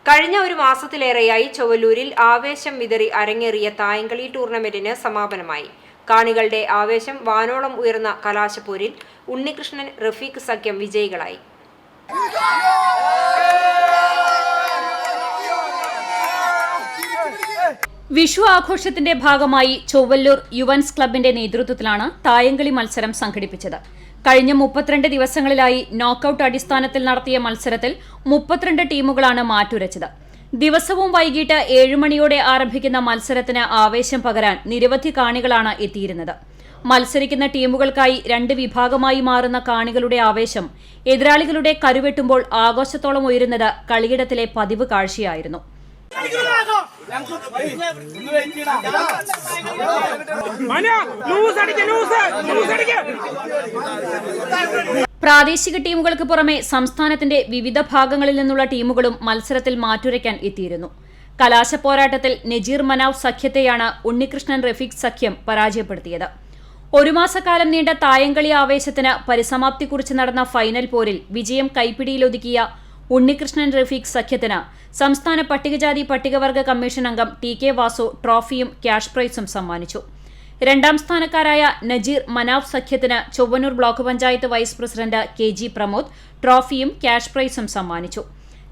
കഴിഞ്ഞ ഒരു മാസത്തിലേറെയായി ചൊവ്വല്ലൂരിൽ ആവേശം വിതറി അരങ്ങേറിയ തായങ്കളി ടൂർണമെന്റിന് സമാപനമായി. കാണികളുടെ ആവേശം വാനോളം ഉയർന്ന കലാശപ്പോരിൽ ഉണ്ണികൃഷ്ണൻ റഫീഖ് സഖ്യം വിജയികളായി. വിഷു ആഘോഷത്തിന്റെ ഭാഗമായി ചൊവ്വല്ലൂർ യുവൻസ് ക്ലബിന്റെ നേതൃത്വത്തിലാണ് തായങ്കളി മത്സരം സംഘടിപ്പിച്ചത്. കഴിഞ്ഞ 32 ദിവസങ്ങളിലായി നോക്കൌട്ട് അടിസ്ഥാനത്തിൽ നടത്തിയ മത്സരത്തിൽ 32 ടീമുകളാണ് മാറ്റുരച്ചത്. ദിവസവും വൈകിട്ട് 7 മണിയോടെ ആരംഭിക്കുന്ന മത്സരത്തിന് ആവേശം പകരാൻ നിരവധി കാണികളാണ് എത്തിയിരുന്നത്. മത്സരിക്കുന്ന ടീമുകൾക്കായി 2 വിഭാഗമായി മാറുന്ന കാണികളുടെ ആവേശം എതിരാളികളുടെ കരുവെട്ടുമ്പോൾ ആഘോഷത്തോളം ഉയരുന്നത് കളിയിടത്തിലെ പതിവ് കാഴ്ചയായിരുന്നു. പ്രാദേശിക ടീമുകൾക്ക് പുറമെ സംസ്ഥാനത്തിന്റെ വിവിധ ഭാഗങ്ങളിൽ നിന്നുള്ള ടീമുകളും മത്സരത്തിൽ മാറ്റുരയ്ക്കാൻ എത്തിയിരുന്നു. കലാശപ്പോരാട്ടത്തിൽ നജീർ മനാവ് സഖ്യത്തെയാണ് ഉണ്ണികൃഷ്ണൻ റഫീഖ് സഖ്യം പരാജയപ്പെടുത്തിയത്. 1 മാസക്കാലം നീണ്ട തായങ്കളി ആവേശത്തിന് പരിസമാപ്തി കുറിച്ച് നടന്ന ഫൈനൽ പോരിൽ വിജയം കൈപ്പിടിയിലൊതുക്കിയ ഉണ്ണികൃഷ്ണൻ റഫീഖ് സഖ്യത്തിന് സംസ്ഥാന പട്ടികജാതി പട്ടികവർഗ കമ്മീഷൻ അംഗം TK വാസു ട്രോഫിയും ക്യാഷ് പ്രൈസും സമ്മാനിച്ചു. 2ാം സ്ഥാനക്കാരായ നജീർ മനാവ് സഖ്യത്തിന് Chowwannur block panchayat vice president KG Pramod ട്രോഫിയും ക്യാഷ് പ്രൈസും സമ്മാനിച്ചു.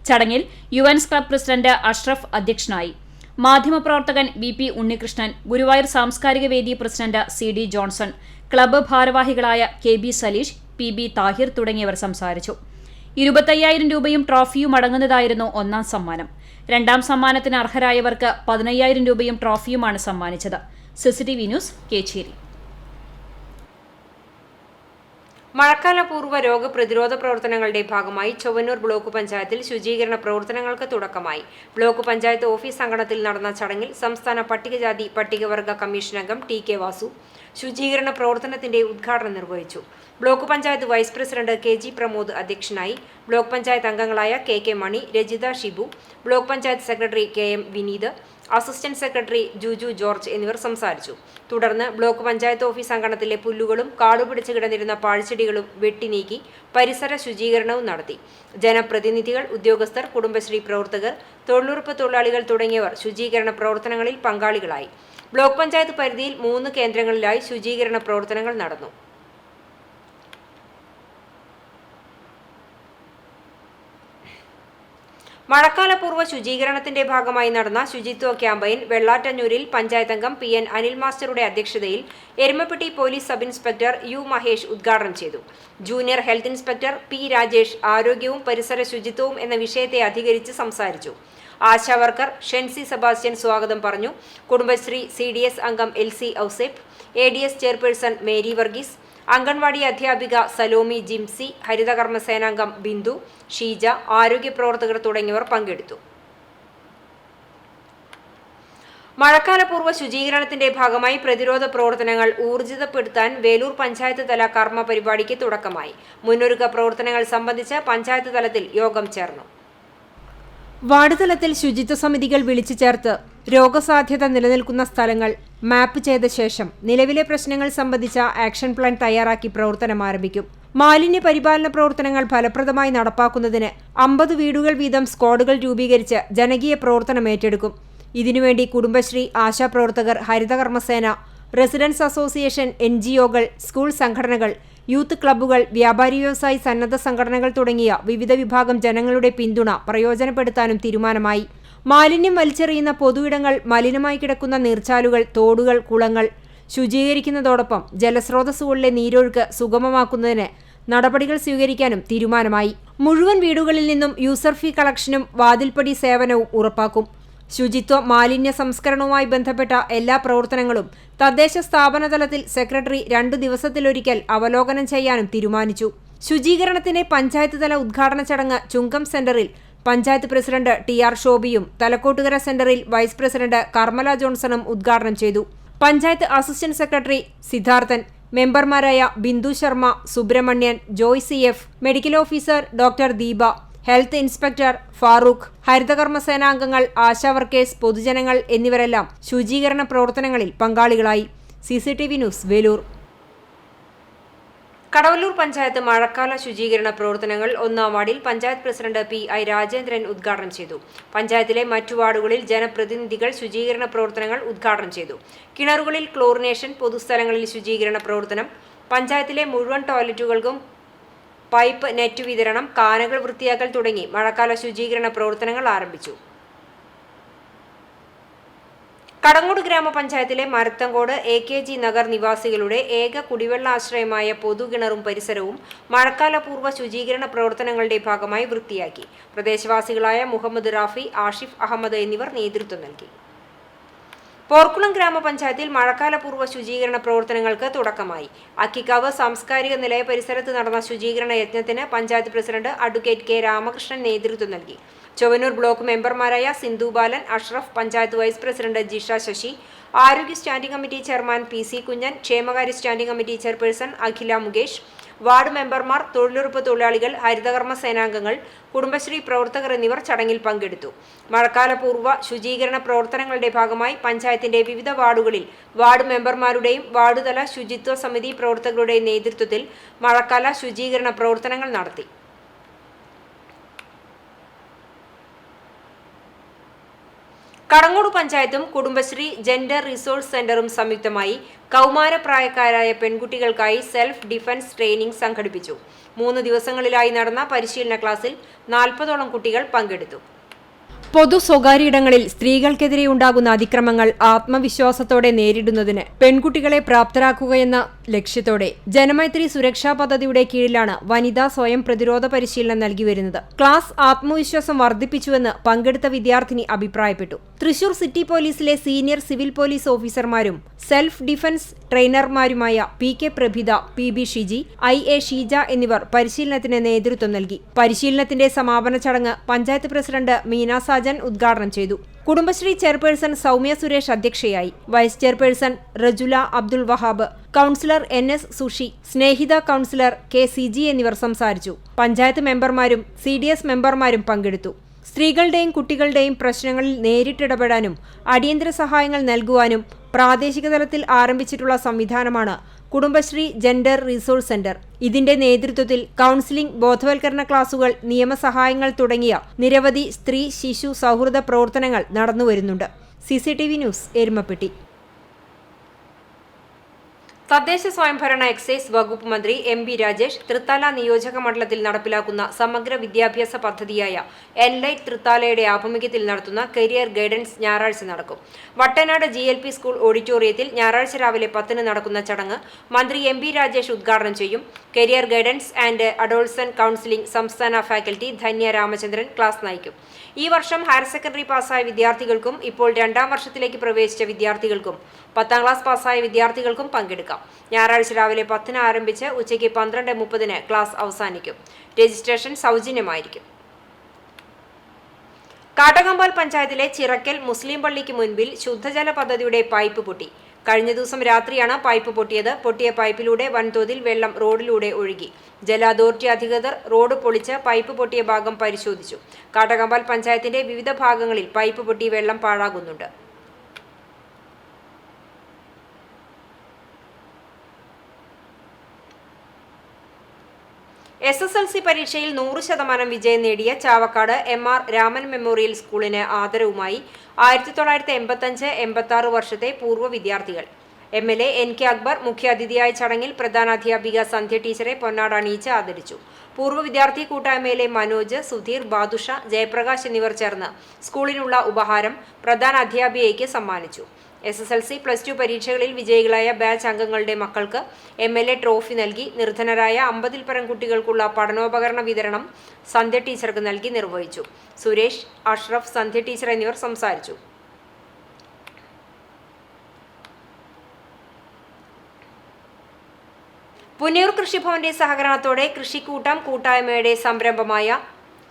ചടങ്ങിൽ യുവൻസ് ക്ലബ് പ്രസിഡന്റ് അഷ്റഫ് അധ്യക്ഷനായി. മാധ്യമപ്രവർത്തകൻ BP ഉണ്ണികൃഷ്ണൻ, ഗുരുവായൂർ സാംസ്കാരിക വേദി പ്രസിഡന്റ് CD ജോൺസൺ, ക്ലബ്ബ് ഭാരവാഹികളായ KB സലീഷ്, PB താഹിർ തുടങ്ങിയവർ സംസാരിച്ചു. 25,000 രൂപയും ട്രോഫിയും അടങ്ങുന്നതായിരുന്നു ഒന്നാം സമ്മാനം. രണ്ടാം സമ്മാനത്തിന് അർഹരായവർക്ക് 15,000 രൂപയും ട്രോഫിയുമാണ് സമ്മാനിച്ചത്. CCTV news, Kechery. മഴക്കാലപൂർവ്വ രോഗപ്രതിരോധ പ്രവർത്തനങ്ങളുടെ ഭാഗമായി ചൊവ്വന്നൂർ ബ്ലോക്ക് പഞ്ചായത്തിൽ ശുചീകരണ പ്രവർത്തനങ്ങൾക്ക് തുടക്കമായി. ബ്ലോക്ക് പഞ്ചായത്ത് ഓഫീസ് അങ്കണത്തിൽ നടന്ന ചടങ്ങിൽ സംസ്ഥാന പട്ടികജാതി പട്ടികവർഗ കമ്മീഷൻ അംഗം TK വാസു ശുചീകരണ പ്രവർത്തനത്തിന്റെ ഉദ്ഘാടനം നിർവഹിച്ചു. Block panchayat vice president KG Pramod അധ്യക്ഷനായി. ബ്ലോക്ക് പഞ്ചായത്ത് അംഗങ്ങളായ KK Mani, Rajitha Shibu, block panchayat secretary KM Vineeth, assistant secretary Juju George എന്നിവർ സംസാരിച്ചു. തുടർന്ന് ബ്ലോക്ക് പഞ്ചായത്ത് ഓഫീസ് അങ്കണത്തിലെ പുല്ലുകളും കാടുപിടിച്ച് കിടന്നിരുന്ന പാഴ്ചെടികളും വെട്ടിനീക്കി പരിസര ശുചീകരണവും നടത്തി. ജനപ്രതിനിധികൾ, ഉദ്യോഗസ്ഥർ, കുടുംബശ്രീ പ്രവർത്തകർ, തൊഴിലുറപ്പ് തൊഴിലാളികൾ തുടങ്ങിയവർ ശുചീകരണ പ്രവർത്തനങ്ങളിൽ പങ്കാളികളായി. ബ്ലോക്ക് പഞ്ചായത്ത് പരിധിയിൽ 3 കേന്ദ്രങ്ങളിലായി ശുചീകരണ പ്രവർത്തനങ്ങൾ നടന്നു. മഴക്കാലപൂർവ്വ ശുചീകരണത്തിന്റെ ഭാഗമായി നടന്ന ശുചിത്വ ക്യാമ്പയിൻ വെള്ളാറ്റഞ്ഞൂരിൽ പഞ്ചായത്ത് അംഗം PN അനിൽ മാസ്റ്ററുടെ അധ്യക്ഷതയിൽ Erumapetty police sub inspector U Mahesh ഉദ്ഘാടനം ചെയ്തു. Junior health inspector P Rajesh ആരോഗ്യവും പരിസര ശുചിത്വവും എന്ന വിഷയത്തെ അധികരിച്ച് സംസാരിച്ചു. ആശാ വർക്കർ ഷെൻസി സെബാസ്റ്റ്യൻ സ്വാഗതം പറഞ്ഞു. കുടുംബശ്രീ CDS അംഗം LC Ouseph, ADS chairperson Mary Varghese, anganwadi അധ്യാപിക സലോമി ജിംസി, ഹരിതകർമ്മസേനാംഗം ബിന്ദു, ഷീജ, ആരോഗ്യ പ്രവർത്തകർ തുടങ്ങിയവർ പങ്കെടുത്തു. മഴക്കാലപൂർവ്വ ശുചീകരണത്തിന്റെ ഭാഗമായി പ്രതിരോധ പ്രവർത്തനങ്ങൾ ഊർജിതപ്പെടുത്താൻ വേലൂർ പഞ്ചായത്ത് തല കർമ്മ പരിപാടിക്ക് തുടക്കമായി. മുന്നൊരുക്ക പ്രവർത്തനങ്ങൾ സംബന്ധിച്ച് പഞ്ചായത്ത് തലത്തിൽ യോഗം ചേർന്നു. വാർഡ് തലത്തിൽ ശുചിത്വ സമിതികൾ വിളിച്ചു ചേർത്ത് രോഗസാധ്യത നിലനിൽക്കുന്ന സ്ഥലങ്ങൾ മാപ്പ് ചെയ്ത ശേഷം നിലവിലെ പ്രശ്നങ്ങൾ സംബന്ധിച്ച ആക്ഷൻ പ്ലാൻ തയ്യാറാക്കി പ്രവർത്തനം ആരംഭിക്കും. മാലിന്യ പരിപാലന പ്രവർത്തനങ്ങൾ ഫലപ്രദമായി നടപ്പാക്കുന്നതിന് 50 വീടുകൾ വീതം സ്ക്വാഡുകൾ രൂപീകരിച്ച് ജനകീയ പ്രവർത്തനം ഏറ്റെടുക്കും. ഇതിനുവേണ്ടി കുടുംബശ്രീ, ആശാപ്രവർത്തകർ, ഹരിതകർമ്മസേന, റെസിഡൻസ് അസോസിയേഷൻ, NGOകൾ, സ്കൂൾ സംഘടനകൾ, യൂത്ത് ക്ലബ്ബുകൾ, വ്യാപാരി വ്യവസായി സന്നദ്ധ സംഘടനകൾ തുടങ്ങിയ വിവിധ വിഭാഗം ജനങ്ങളുടെ പിന്തുണ പ്രയോജനപ്പെടുത്താനും തീരുമാനമായി. മാലിന്യം വലിച്ചെറിയുന്ന പൊതുയിടങ്ങൾ, മലിനമായി കിടക്കുന്ന നീർച്ചാലുകൾ, തോടുകൾ, കുളങ്ങൾ ശുചീകരിക്കുന്നതോടൊപ്പം ജലസ്രോതസ്സുകളിലെ നീരൊഴുക്ക് സുഗമമാക്കുന്നതിന് നടപടികൾ സ്വീകരിക്കാനും തീരുമാനമായി. മുഴുവൻ വീടുകളിൽ നിന്നും യൂസർ ഫീ കളക്ഷനും വാതിൽപ്പടി സേവനവും ഉറപ്പാക്കും. ശുചിത്വ മാലിന്യ സംസ്കരണവുമായി ബന്ധപ്പെട്ട എല്ലാ പ്രവർത്തനങ്ങളും തദ്ദേശ സ്ഥാപന തലത്തിൽ സെക്രട്ടറി 2 ദിവസത്തിലൊരിക്കൽ അവലോകനം ചെയ്യാനും തീരുമാനിച്ചു. ശുചീകരണത്തിന്റെ പഞ്ചായത്ത് തല ഉദ്ഘാടന ചടങ്ങ് ചുങ്കം സെന്ററിൽ പഞ്ചായത്ത് പ്രസിഡന്റ് TR ഷോബിയും തലക്കോട്ടുകര സെന്ററിൽ വൈസ് പ്രസിഡന്റ് കർമ്മല ജോൺസണും ഉദ്ഘാടനം ചെയ്തു. പഞ്ചായത്ത് അസിസ്റ്റന്റ് സെക്രട്ടറി സിദ്ധാർത്ഥൻ, മെമ്പർമാരായ Bindu Sharma, Subrahmanyan, Joy CF, medical officer doctor Deepa, health inspector Farooq, ഹരിതകർമ്മസേനാംഗങ്ങൾ, ആശാ വർക്കേഴ്സ്, പൊതുജനങ്ങൾ എന്നിവരെല്ലാം ശുചീകരണ പ്രവർത്തനങ്ങളിൽ പങ്കാളികളായി. CCTV news, Velur. കടവല്ലൂർ പഞ്ചായത്ത് മഴക്കാല ശുചീകരണ പ്രവർത്തനങ്ങൾ 1-ാം വാർഡിൽ പഞ്ചായത്ത് പ്രസിഡന്റ് PI രാജേന്ദ്രൻ ഉദ്ഘാടനം ചെയ്തു. പഞ്ചായത്തിലെ മറ്റു വാർഡുകളിൽ ജനപ്രതിനിധികൾ ശുചീകരണ പ്രവർത്തനങ്ങൾ ഉദ്ഘാടനം ചെയ്തു. കിണറുകളിൽ ക്ലോറിനേഷൻ, പൊതുസ്ഥലങ്ങളിൽ ശുചീകരണ പ്രവർത്തനം, പഞ്ചായത്തിലെ മുഴുവൻ ടോയ്ലറ്റുകൾക്കും പൈപ്പ് നെറ്റ് വിതരണം, കാനകൾ വൃത്തിയാക്കൽ തുടങ്ങി മഴക്കാല ശുചീകരണ പ്രവർത്തനങ്ങൾ ആരംഭിച്ചു. കടങ്ങോട് ഗ്രാമപഞ്ചായത്തിലെ മരത്തങ്കോട് AKG നഗർ നിവാസികളുടെ ഏക കുടിവെള്ള ആശ്രയമായ പൊതുകിണറും പരിസരവും മഴക്കാലപൂർവ്വ ശുചീകരണ പ്രവർത്തനങ്ങളുടെ ഭാഗമായി വൃത്തിയാക്കി. പ്രദേശവാസികളായ മുഹമ്മദ് റാഫി, ആഷിഫ് അഹമ്മദ് എന്നിവർ നേതൃത്വം നൽകി. പോർക്കുളം ഗ്രാമപഞ്ചായത്തിൽ മഴക്കാലപൂർവ്വ ശുചീകരണ പ്രവർത്തനങ്ങൾക്ക് തുടക്കമായി. അക്കിക്കാവ് സാംസ്കാരിക നിലയ പരിസരത്ത് നടന്ന ശുചീകരണ യജ്ഞത്തിന് panchayat president advocate K Ramakrishnan നേതൃത്വം നൽകി. ചൊവ്വന്നൂർ ബ്ലോക്ക് മെമ്പർമാരായ സിന്ധു ബാലൻ, അഷ്റഫ്, പഞ്ചായത്ത് വൈസ് പ്രസിഡന്റ് ജിഷ ശശി, ആരോഗ്യ സ്റ്റാൻഡിംഗ് കമ്മിറ്റി ചെയർമാൻ PC കുഞ്ഞൻ, ക്ഷേമകാര്യ സ്റ്റാൻഡിംഗ് കമ്മിറ്റി ചെയർപേഴ്സൺ അഖില മുകേഷ്, വാർഡ് മെമ്പർമാർ, തൊഴിലുറപ്പ് തൊഴിലാളികൾ, ഹരിതകർമ്മ സേനാംഗങ്ങൾ, കുടുംബശ്രീ പ്രവർത്തകർ എന്നിവർ ചടങ്ങിൽ പങ്കെടുത്തു. മഴക്കാലപൂർവ്വ ശുചീകരണ പ്രവർത്തനങ്ങളുടെ ഭാഗമായി പഞ്ചായത്തിന്റെ വിവിധ വാർഡുകളിൽ വാർഡ് മെമ്പർമാരുടെയും വാർഡുതല ശുചിത്വ സമിതി പ്രവർത്തകരുടെയും നേതൃത്വത്തിൽ മഴക്കാല ശുചീകരണ പ്രവർത്തനങ്ങൾ നടത്തി. കടങ്ങോട് പഞ്ചായത്തും കുടുംബശ്രീ ജെൻഡർ റിസോഴ്സ് സെന്ററും സംയുക്തമായി കൗമാരപ്രായക്കാരായ പെൺകുട്ടികൾക്കായി സെൽഫ് ഡിഫൻസ് ട്രെയിനിംഗ് സംഘടിപ്പിച്ചു. 3 ദിവസങ്ങളിലായി നടന്ന പരിശീലന ക്ലാസ്സിൽ 40ഓളം കുട്ടികൾ പങ്കെടുത്തു. പൊതു സ്വകാര്യയിടങ്ങളിൽ സ്ത്രീകൾക്കെതിരെ ഉണ്ടാകുന്ന അതിക്രമങ്ങൾ ആത്മവിശ്വാസത്തോടെ നേരിടുന്നതിന് പെൺകുട്ടികളെ പ്രാപ്തരാക്കുകയെന്ന ലക്ഷ്യത്തോടെ ജനമൈത്രി സുരക്ഷാ പദ്ധതിയുടെ കീഴിലാണ് വനിതാ സ്വയം പ്രതിരോധ പരിശീലനം നൽകിവരുന്നത്. ക്ലാസ് ആത്മവിശ്വാസം വർദ്ധിപ്പിച്ചുവെന്ന് പങ്കെടുത്ത വിദ്യാർത്ഥിനി അഭിപ്രായപ്പെട്ടു. തൃശൂർ സിറ്റി പോലീസിലെ സീനിയർ സിവിൽ പോലീസ് ഓഫീസർമാരും സെൽഫ് ഡിഫൻസ് ട്രെയിനർമാരുമായ PK Prabhitha, PB Shiji, IA Sheeja എന്നിവർ പരിശീലനത്തിന് നേതൃത്വം നൽകി. പരിശീലനത്തിന്റെ സമാപന ചടങ്ങ് പഞ്ചായത്ത് പ്രസിഡന്റ് മീന സാജൻ ഉദ്ഘാടനം ചെയ്തു. കുടുംബശ്രീ ചെയർപേഴ്സൺ സൗമ്യ സുരേഷ് അധ്യക്ഷയായി. Vice chairperson Rajula Abdul Wahab, councillor NS Sushi, Snehitha councillor KCG എന്നിവർ സംസാരിച്ചു. പഞ്ചായത്ത് മെമ്പർമാരും CDS മെമ്പർമാരും പങ്കെടുത്തു. സ്ത്രീകളുടെയും കുട്ടികളുടെയും പ്രശ്നങ്ങളിൽ നേരിട്ടിടപെടാനും അടിയന്തര സഹായങ്ങൾ നൽകുവാനും പ്രാദേശിക തലത്തിൽ ആരംഭിച്ചിട്ടുള്ള സംവിധാനമാണ് കുടുംബശ്രീ ജെൻഡർ റിസോഴ്സ് സെന്റർ. ഇതിന്റെ നേതൃത്വത്തിൽ കൌൺസിലിംഗ്, ബോധവൽക്കരണ ക്ലാസുകൾ, നിയമസഹായങ്ങൾ തുടങ്ങിയ നിരവധി സ്ത്രീ ശിശു സൗഹൃദ പ്രവർത്തനങ്ങൾ നടന്നുവരുന്നുണ്ട്. CCTV news, Erumapetty. തദ്ദേശ സ്വയംഭരണ എക്സൈസ് വകുപ്പ് മന്ത്രി MB രാജേഷ് തൃത്താല നിയോജക മണ്ഡലത്തിൽ നടപ്പിലാക്കുന്ന സമഗ്ര വിദ്യാഭ്യാസ പദ്ധതിയായ എൻലൈറ്റ് തൃത്താലയുടെ ആഭിമുഖ്യത്തിൽ നടത്തുന്ന കരിയർ ഗൈഡൻസ് ഞായറാഴ്ച നടക്കും. വട്ടനാട് GLP സ്കൂൾ ഓഡിറ്റോറിയത്തിൽ ഞായറാഴ്ച രാവിലെ 10-ന് നടക്കുന്ന ചടങ്ങ് മന്ത്രി MB രാജേഷ് ഉദ്ഘാടനം ചെയ്യും. കരിയർ ഗൈഡൻസ് ആൻഡ് അഡോൾസന്റ് കൌൺസിലിംഗ് സംസ്ഥാന ഫാക്കൽറ്റി ധന്യ രാമചന്ദ്രൻ ക്ലാസ് നയിക്കും. ഈ വർഷം ഹയർ സെക്കൻഡറി പാസ്സായ വിദ്യാർത്ഥികൾക്കും ഇപ്പോൾ 2ാം വർഷത്തിലേക്ക് പ്രവേശിച്ച വിദ്യാർത്ഥികൾക്കും 10ാം ക്ലാസ് പാസ്സായ വിദ്യാർത്ഥികൾക്കും പങ്കെടുക്കാം. ഞായറാഴ്ച രാവിലെ 10-ന് ആരംഭിച്ച് ഉച്ചയ്ക്ക് 12:30-ന് ക്ലാസ് അവസാനിക്കും. രജിസ്ട്രേഷൻ സൗജന്യമായിരിക്കും. കാട്ടകമ്പാൽ പഞ്ചായത്തിലെ ചിറക്കൽ മുസ്ലിം പള്ളിക്ക് മുൻപിൽ ശുദ്ധജല പദ്ധതിയുടെ പൈപ്പ് പൊട്ടി. കഴിഞ്ഞ ദിവസം രാത്രിയാണ് പൈപ്പ് പൊട്ടിയത്. പൊട്ടിയ പൈപ്പിലൂടെ വൻതോതിൽ വെള്ളം റോഡിലൂടെ ഒഴുകി. ജല അതോറിറ്റി അധികൃതർ റോഡ് പൊളിച്ച് പൈപ്പ് പൊട്ടിയ ഭാഗം പരിശോധിച്ചു. കാട്ടകമ്പാൽ പഞ്ചായത്തിന്റെ വിവിധ ഭാഗങ്ങളിൽ പൈപ്പ് പൊട്ടി വെള്ളം പാഴാകുന്നുണ്ട്. SSLC പരീക്ഷയിൽ 100% വിജയം നേടിയ ചാവക്കാട് MR രാമൻ മെമ്മോറിയൽ സ്കൂളിന് ആദരവുമായി 1985-86 വർഷത്തെ പൂർവ്വ വിദ്യാർത്ഥികൾ. MLA NK അക്ബർ മുഖ്യാതിഥിയായ ചടങ്ങിൽ പ്രധാനാധ്യാപിക സന്ധ്യ ടീച്ചറെ പൊന്നാട അണിയിച്ച് ആദരിച്ചു. പൂർവ്വ വിദ്യാർത്ഥി കൂട്ടായ്മയിലെ മനോജ്, സുധീർ, ബാദുഷ, ജയപ്രകാശ് എന്നിവർ ചേർന്ന് സ്കൂളിനുള്ള ഉപഹാരം പ്രധാന അധ്യാപികയ്ക്ക് സമ്മാനിച്ചു. SSLC+2 പരീക്ഷകളിൽ വിജയികളായ ബാച്ച് അംഗങ്ങളുടെ മക്കൾക്ക് MLA ട്രോഫി നൽകി. നിർധനരായ 50-ൽ പരം കുട്ടികൾക്കുള്ള പഠനോപകരണ വിതരണം സന്ധ്യ ടീച്ചർക്ക് നൽകി നിർവഹിച്ചു. സുരേഷ്, അഷ്റഫ്, സന്ധ്യ ടീച്ചർ എന്നിവർ സംസാരിച്ചു. പുന്നയൂർ കൃഷിഭവന്റെ സഹകരണത്തോടെ കൃഷിക്കൂട്ടം കൂട്ടായ്മയുടെ സംരംഭമായ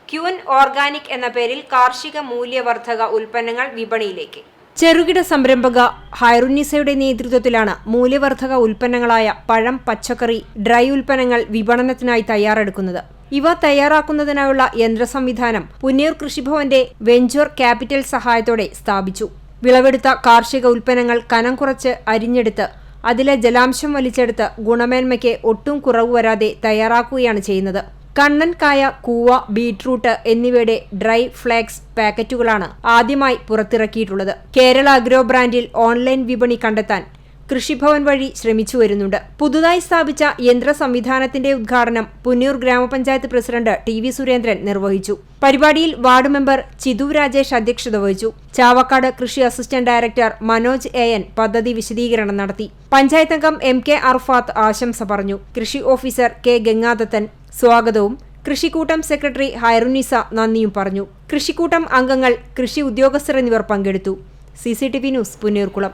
ക്യൂൻ ഓർഗാനിക് എന്ന പേരിൽ കാർഷിക മൂല്യവർദ്ധക ഉൽപ്പന്നങ്ങൾ വിപണിയിലേക്ക്. ചെറുകിട സംരംഭക ഹൈറുന്നിസയുടെ നേതൃത്വത്തിലാണ് മൂല്യവർദ്ധക ഉൽപ്പന്നങ്ങളായ പഴം, പച്ചക്കറി, ഡ്രൈ ഉൽപ്പന്നങ്ങൾ വിപണനത്തിനായി തയ്യാറെടുക്കുന്നത്. ഇവ തയ്യാറാക്കുന്നതിനായുള്ള യന്ത്ര സംവിധാനം പുന്നയൂർ കൃഷിഭവന്റെ വെഞ്ചർ ക്യാപിറ്റൽ സഹായത്തോടെ സ്ഥാപിച്ചു. വിളവെടുത്ത കാർഷിക ഉൽപ്പന്നങ്ങൾ കനം കുറച്ച് അരിഞ്ഞെടുത്ത് അതിലെ ജലാംശം വലിച്ചെടുത്ത് ഗുണമേന്മയ്ക്ക് ഒട്ടും കുറവ് വരാതെ തയ്യാറാക്കുകയാണ് ചെയ്യുന്നത്. കണ്ണൻ കായ, കൂവ, ബീട്രൂട്ട് എന്നിവയുടെ ഡ്രൈ ഫ്ലേക്സ് പാക്കറ്റുകളാണ് ആദ്യമായി പുറത്തിറക്കിയിട്ടുള്ളത്. കേരള അഗ്രോ ബ്രാൻഡിൽ ഓൺലൈൻ വിപണി കണ്ടെത്താൻ കൃഷിഭവൻ വഴി ശ്രമിച്ചു വരുന്നുണ്ട്. പുതുതായി സ്ഥാപിച്ച യന്ത്ര സംവിധാനത്തിന്റെ ഉദ്ഘാടനം പുന്നയൂർ ഗ്രാമപഞ്ചായത്ത് പ്രസിഡന്റ് TV സുരേന്ദ്രൻ നിർവഹിച്ചു. പരിപാടിയിൽ വാർഡ് മെമ്പർ ചിതു രാജേഷ് അധ്യക്ഷത വഹിച്ചു. ചാവക്കാട് കൃഷി അസിസ്റ്റന്റ് ഡയറക്ടർ മനോജ് AN പദ്ധതി വിശദീകരണം നടത്തി. പഞ്ചായത്ത് അംഗം MK അർഫാത്ത് ആശംസ പറഞ്ഞു. കൃഷി ഓഫീസർ K ഗംഗാദത്തൻ സ്വാഗതവും കൃഷിക്കൂട്ടം സെക്രട്ടറി ഹൈറുന്നിസ നന്ദിയും പറഞ്ഞു. കൃഷിക്കൂട്ടം അംഗങ്ങൾ, കൃഷി ഉദ്യോഗസ്ഥർ എന്നിവർ പങ്കെടുത്തു. CCTV news, Punnayurkulam.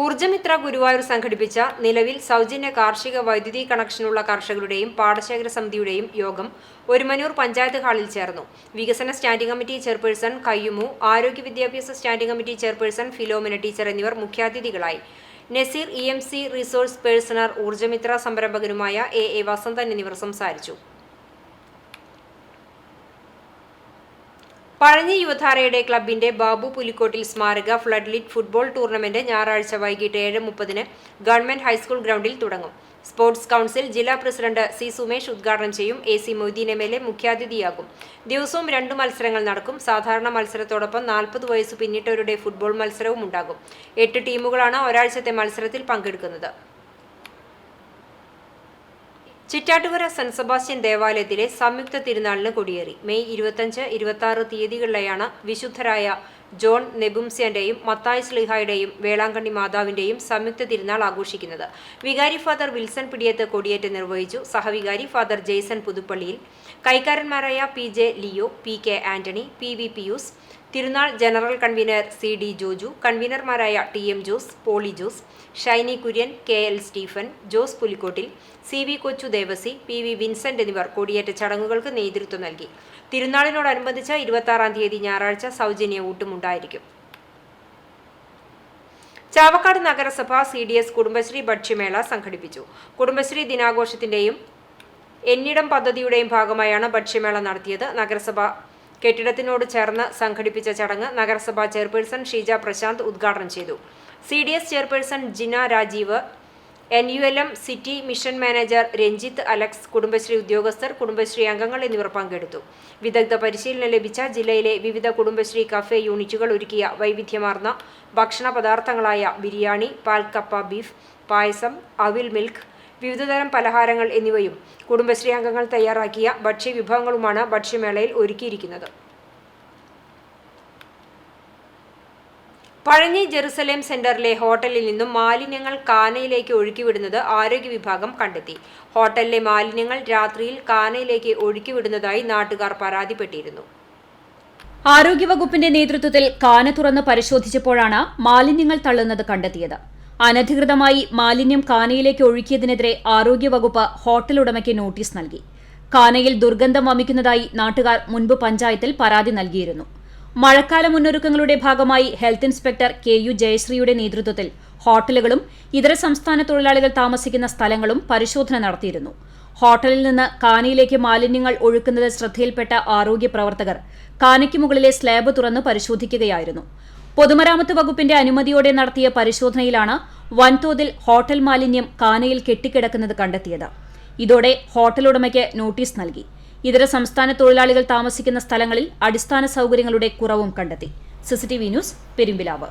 ഊർജ്ജമിത്ര ഗുരുവായൂർ സംഘടിപ്പിച്ച നിലവിൽ സൗജന്യ കാർഷിക വൈദ്യുതി കണക്ഷനുള്ള കർഷകരുടെയും പാടശേഖര സമിതിയുടെയും യോഗം ഒരുമനൂർ പഞ്ചായത്ത് ഹാളിൽ ചേർന്നു. വികസന സ്റ്റാൻഡിംഗ് കമ്മിറ്റി ചെയർപേഴ്സൺ കയ്യുമു, ആരോഗ്യ വിദ്യാഭ്യാസ standing committee chairperson Philomina teacher എന്നിവർ മുഖ്യാതിഥികളായി. നസീർ EMC റിസോഴ്സ് പേഴ്സണർ, ഊർജ്ജമിത്ര സംരംഭകനുമായ AA വസന്തൻ എന്നിവർ സംസാരിച്ചു. പഴഞ്ഞി യുവധാരയുടെ ക്ലബിന്റെ ബാബു പുലിക്കോട്ടിൽ സ്മാരക ഫ്ലഡ് ലീഗ് ഫുട്ബോൾ ടൂർണമെന്റ് ഞായറാഴ്ച വൈകിട്ട് 7:30-ന് ഗവൺമെന്റ് ഹൈസ്കൂൾ ഗ്രൗണ്ടിൽ തുടങ്ങും. സ്പോർട്സ് കൗൺസിൽ ജില്ലാ പ്രസിഡന്റ് C സുമേഷ് ഉദ്ഘാടനം ചെയ്യും. AC മൊയ്തീൻ MLA മുഖ്യാതിഥിയാകും. ദിവസവും 2 മത്സരങ്ങൾ നടക്കും. സാധാരണ മത്സരത്തോടൊപ്പം 40 വയസ്സ് പിന്നിട്ടവരുടെ ഫുട്ബോൾ മത്സരവും ഉണ്ടാകും. 8 ടീമുകളാണ് ഒരാഴ്ചത്തെ മത്സരത്തിൽ പങ്കെടുക്കുന്നത്. ചിറ്റാറ്റുകര സെന്റ് സെബാസ്റ്റ്യൻ ദേവാലയത്തിലെ സംയുക്ത തിരുനാളിന് കൊടിയേറി. മെയ് 25-26 തീയതികളിലെയാണ് വിശുദ്ധരായ ജോൺ നെബുംസ്യന്റെയും മത്തായി സ്ലീഹായുടെയും വേളാങ്കണ്ണി മാതാവിന്റെയും സംയുക്ത തിരുനാൾ ആഘോഷിക്കുന്നത്. വികാരി ഫാദർ വിൽസൺ പിടിയത്ത് കൊടിയേറ്റ് നിർവഹിച്ചു. സഹവികാരി ഫാദർ ജെയ്സൺ പുതുപ്പള്ളിയിൽ, കൈക്കാരന്മാരായ PJ Leo, PK Antony, PV Pius, തിരുനാൾ ജനറൽ കൺവീനർ CD ജോജു, കൺവീനർമാരായ TM Jose, Poly Jose, Shiny Kurian, KL Stephen, Jose Pulikkottil, CV Kochu Devasi, PV Vincent എന്നിവർ കൊടിയേറ്റ ചടങ്ങുകൾക്ക് നേതൃത്വം നൽകി. തിരുനാളിനോടനുബന്ധിച്ച് 26-ാം തീയതി ഞായറാഴ്ച സൗജന്യ ഊട്ടുമുണ്ടായിരിക്കും. ചാവക്കാട് നഗരസഭ CDS കുടുംബശ്രീ ഭക്ഷ്യമേള സംഘടിപ്പിച്ചു. കുടുംബശ്രീ ദിനാഘോഷത്തിന്റെയും എന്നിടം പദ്ധതിയുടെയും ഭാഗമായാണ് ഭക്ഷ്യമേള നടത്തിയത്. നഗരസഭ കെട്ടിടത്തിനോട് ചേർന്ന് സംഘടിപ്പിച്ച ചടങ്ങ് നഗരസഭാ ചെയർപേഴ്സൺ ഷീജ പ്രശാന്ത് ഉദ്ഘാടനം ചെയ്തു. CDS chairperson Jina Rajeev, NULM city mission manager Ranjith Alex, Kudumbashree ഉദ്യോഗസ്ഥർ, കുടുംബശ്രീ അംഗങ്ങൾ എന്നിവർ പങ്കെടുത്തു. വിദഗ്ധ പരിശീലനം ലഭിച്ച ജില്ലയിലെ വിവിധ കുടുംബശ്രീ കഫേ യൂണിറ്റുകൾ ഒരുക്കിയ വൈവിധ്യമാർന്ന ഭക്ഷണ പദാർത്ഥങ്ങളായ ബിരിയാണി, പാൽക്കപ്പ ബീഫ്, പായസം, അവിൽ മിൽക്ക്, വിവിധതരം പലഹാരങ്ങൾ എന്നിവയും കുടുംബശ്രീ അംഗങ്ങൾ തയ്യാറാക്കിയ ഭക്ഷ്യവിഭവങ്ങളുമാണ് ഭക്ഷ്യമേളയിൽ ഒരുക്കിയിരിക്കുന്നത്. പഴഞ്ഞി ജെറുസലേം സെന്ററിലെ ഹോട്ടലിൽ നിന്നും മാലിന്യങ്ങൾ കാനയിലേക്ക് ഒഴുക്കിവിടുന്നത് ആരോഗ്യ വിഭാഗം കണ്ടെത്തി. ഹോട്ടലിലെ മാലിന്യങ്ങൾ രാത്രിയിൽ കാനയിലേക്ക് ഒഴുക്കിവിടുന്നതായി നാട്ടുകാർ പരാതിപ്പെട്ടിരുന്നു. ആരോഗ്യവകുപ്പിന്റെ നേതൃത്വത്തിൽ കാന തുറന്ന് പരിശോധിച്ചപ്പോഴാണ് മാലിന്യങ്ങൾ തള്ളുന്നത് കണ്ടെത്തിയത്. അനധികൃതമായി മാലിന്യം കാനയിലേക്ക് ഒഴുക്കിയതിനെതിരെ ആരോഗ്യവകുപ്പ് ഹോട്ടൽ ഉടമയ്ക്ക് നോട്ടീസ് നൽകി. കാനയിൽ ദുർഗന്ധം വമിക്കുന്നതായി നാട്ടുകാർ മുൻപ് പഞ്ചായത്തിൽ പരാതി നൽകിയിരുന്നു. മഴക്കാല മുന്നൊരുക്കങ്ങളുടെ ഭാഗമായി ഹെൽത്ത് ഇൻസ്പെക്ടർ KU ജയശ്രീയുടെ നേതൃത്വത്തിൽ ഹോട്ടലുകളും ഇതര സംസ്ഥാന തൊഴിലാളികൾ താമസിക്കുന്ന സ്ഥലങ്ങളും പരിശോധന നടത്തിയിരുന്നു. ഹോട്ടലിൽ നിന്ന് കാനയിലേക്ക് മാലിന്യങ്ങൾ ഒഴുക്കുന്നത് ശ്രദ്ധയിൽപ്പെട്ട ആരോഗ്യ പ്രവർത്തകർ കാനയ്ക്ക് മുകളിലെ സ്ലാബ് തുറന്ന് പരിശോധിക്കുകയായിരുന്നു. പൊതുമരാമത്ത് വകുപ്പിന്റെ അനുമതിയോടെ നടത്തിയ പരിശോധനയിലാണ് വൻതോതിൽ ഹോട്ടൽ മാലിന്യം കാനയിൽ കെട്ടിക്കിടക്കുന്നത് കണ്ടെത്തിയത്. ഇതോടെ ഹോട്ടൽ ഉടമയ്ക്ക് നോട്ടീസ് നൽകി. ഇതര സംസ്ഥാന തൊഴിലാളികൾ താമസിക്കുന്ന സ്ഥലങ്ങളിൽ അടിസ്ഥാന സൗകര്യങ്ങളുടെ കുറവും കണ്ടെത്തി. CCTV news, Perumpilavu.